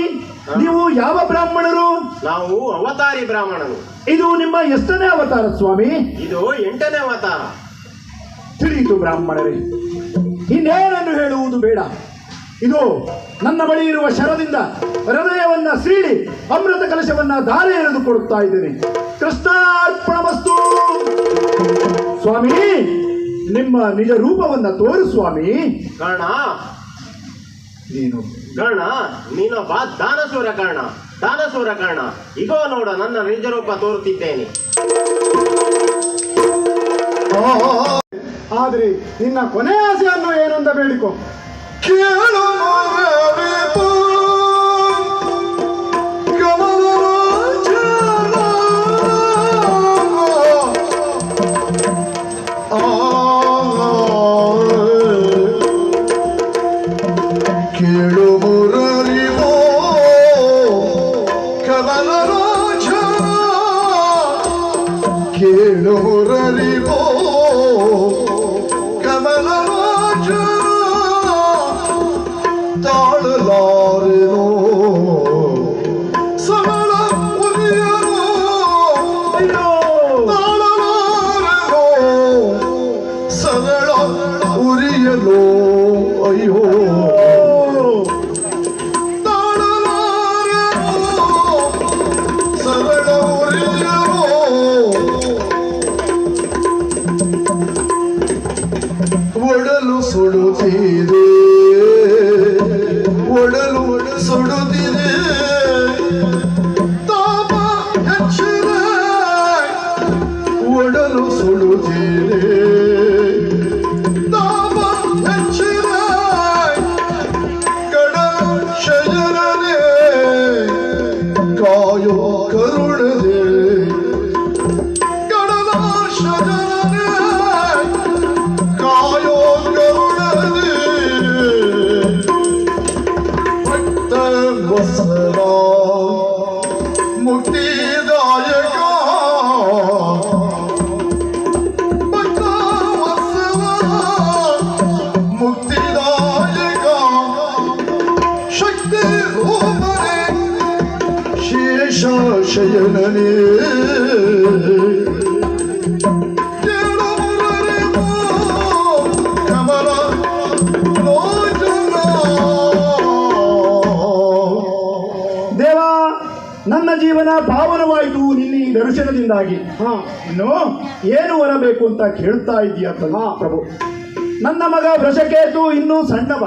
Speaker 3: ನೀವು ಯಾವ ಬ್ರಾಹ್ಮಣರು?
Speaker 5: ನಾವು ಅವತಾರಿ ಬ್ರಾಹ್ಮಣರು.
Speaker 3: ಇದು ನಿಮ್ಮ ಎಷ್ಟನೇ ಅವತಾರ ಸ್ವಾಮಿ?
Speaker 5: ಇದು 8ನೇ ಅವತಾರ.
Speaker 3: ತಿಳಿಯಿತು ಬ್ರಾಹ್ಮಣರೇ, ಇನ್ನೇನನ್ನು ಹೇಳುವುದು ಬೇಡ. ಇದು ನನ್ನ ಬಳಿ ಇರುವ ಶರದಿಂದ ಹೃದಯವನ್ನ ಸೀಳಿ ಅಮೃತ ಕಲಶವನ್ನ ದಾರೆ ಎರೆದು ಕೊಡುತ್ತಾ ಇದ್ದೇನೆ. ಕೃಷ್ಣಾರ್ಪಣಮಸ್ತು. ಸ್ವಾಮಿ, ನಿಮ್ಮ ನಿಜ ರೂಪವನ್ನ ತೋರು ಸ್ವಾಮಿ.
Speaker 5: ಕರ್ಣ, ನೀನೊಬ್ಬ ದಾನಸೂರ ಕರ್ಣ. ಇಗೋ ನೋಡ, ನನ್ನ ನಿಜ ರೂಪ ತೋರುತ್ತಿದ್ದೇನೆ.
Speaker 3: ಆದರೆ ನಿನ್ನ ಕೊನೆ ಆಸೆಯನ್ನು ಏನಂದ ಬೇಡಿಕೊ.
Speaker 1: ಕೇಳು ಕೇಳು ಮುರಳಿವೋ ಕಮಲ ರಾಜ, ಕೇಳು ಮುರಳಿವೋ ಕಮಲ ರಾಜ, ತಾಳಲಾರೆನೋ ಸರಳ ಉರಿಯನೋ, ತಾಳಲಾರೆನೋ ಸರಳ ಉರಿಯನೋ, ಅಯ್ಯೋ ಒಡಲು ಸುಡುತ್ತಿದೆ, ಒಡಲು ಸುಡುತ್ತಿದೆ, ತಾಪ ಹೆಚ್ಚಿದೆ, ಒಡಲು ಸುಡುತ್ತಿದೆ, ತಾಪ ಹೆಚ್ಚಿದೆ, ಕಡಲು ಶಯನನೆ ಕಾಯೋ ಕರುಣದೆ, ಕಡಲ ಶಯನನೆ ಕಾಯೋ ಕರುಣದೆ, ಮಣಿ ಕೇಳು ಮುರಳಿಗೂ ಕಮಲ ಲೋಚನ.
Speaker 3: ದೇವ, ನನ್ನ ಜೀವನ ಪಾವನವಾಯಿತು ನಿನ್ನ ಈ ದರ್ಶನದಿಂದಾಗಿ. ಇನ್ನು ಏನು ಬರಬೇಕು ಅಂತ ಕೇಳ್ತಾ ಇದೀಯ ಪ್ರಭು. ನನ್ನ ಮಗ ವೃಷಕೇತು ಇನ್ನೂ ಸಣ್ಣವ.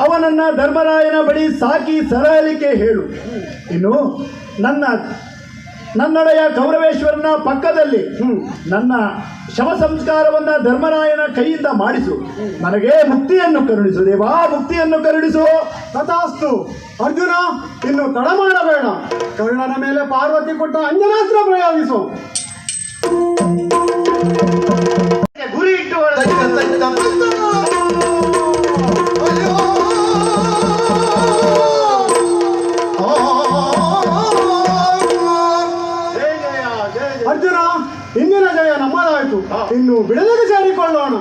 Speaker 3: ಅವನನ್ನ ಧರ್ಮರಾಯನ ಬಳಿ ಸಾಕಿ ಸರಳಿಕೆ ಹೇಳು. ಇನ್ನು ನನ್ನೊಡೆಯ ಕೌರವೇಶ್ವರನ ಪಕ್ಕದಲ್ಲಿ ನನ್ನ ಶವ ಸಂಸ್ಕಾರವನ್ನ ಧರ್ಮರಾಯನ ಕೈಯಿಂದ ಮಾಡಿಸು. ನನಗೆ ಮುಕ್ತಿಯನ್ನು ಕರುಣಿಸು ದೇವಾ, ಮುಕ್ತಿಯನ್ನು ಕರುಣಿಸು.
Speaker 4: ತಥಾಸ್ತು. ಅರ್ಜುನ, ಇನ್ನು ತಡ ಮಾಡಬೇಡ. ಕರ್ಣನ ಮೇಲೆ ಪಾರ್ವತಿ ಕೊಟ್ಟ ಅಂಜನಾಸ್ತ್ರ ಪ್ರಯೋಗಿಸು.
Speaker 5: ಗುರಿ ಇಟ್ಟು ಹೊಡೆದ
Speaker 1: ಅಯ್ಯೋ
Speaker 5: ಜಯ ಜಯ ಜಯ ಜಯ.
Speaker 4: ಅರ್ಜುನ, ಇಂದಿನ ಜಯ ನಮ್ಮದಾಯಿತು. ಇನ್ನು ಬಿಡಲಿಗೆ ಸೇರಿಕೊಳ್ಳೋಣ.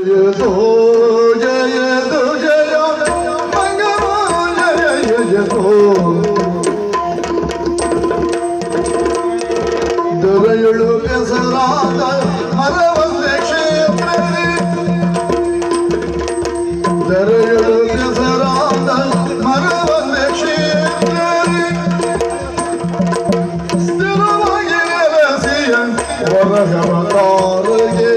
Speaker 1: ಜಯದೋ ಜಯದೋ ಜಯ ಮಂಗಲ ಜಯ ಜಯದೋ ದೊರೆಯಳು ಹೆಸರಾದ ಮರವಂತೆ ಕ್ಷೇತ್ರದಲ್ಲಿ ದೊರೆಯಳು ಹೆಸರಾದ ಮರವಂತೆ ಕ್ಷೇತ್ರದಲ್ಲಿ ಸ್ಥಿರವಾಗಿ ನೆಲೆಸಿಯ ಹೊರಗವತಾರಿಗೆ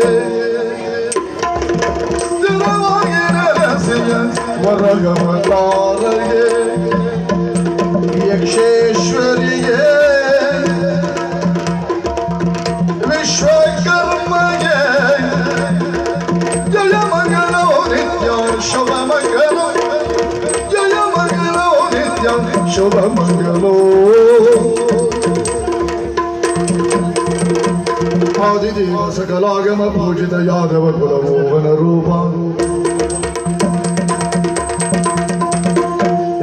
Speaker 1: ಸ್ಥಿರವಾಗಿ ನೆಲೆಸಿಯ ಹೊರಗವತಾರಿಗೆ ಯಕ್ಷೇಶ್ವರಿಗೆ ವಿಶ್ವಕರ್ಮಗೆ ಜಯ ಮಂಗಲೋ ನಿತ್ಯ ಶುಭ ಮಂಗಲೋ ಜಯ ಮಂಗಲೋ ನಿತ್ಯ ಶುಭ ಮಂಗಲೋ. ಆದಿದೇವ ಸಕಲಾಗಮ ಪೂಜಿತ ಯಾದವ ಕುಲಮೋಹನ ರೂಪ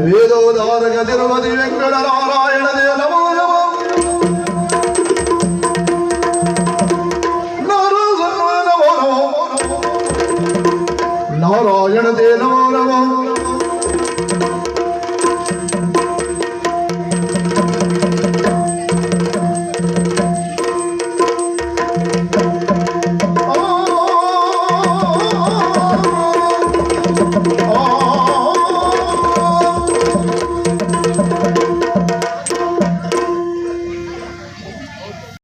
Speaker 1: ವೇದೋದಾರಕ ತಿರುಪತಿ ವೆಂಕಟ ನಾರಾಯಣ ದೇವ ನಮೋ ನಮೋ. ನಾರಾಯಣ ದೇ ನಮೋ ನಮೋ.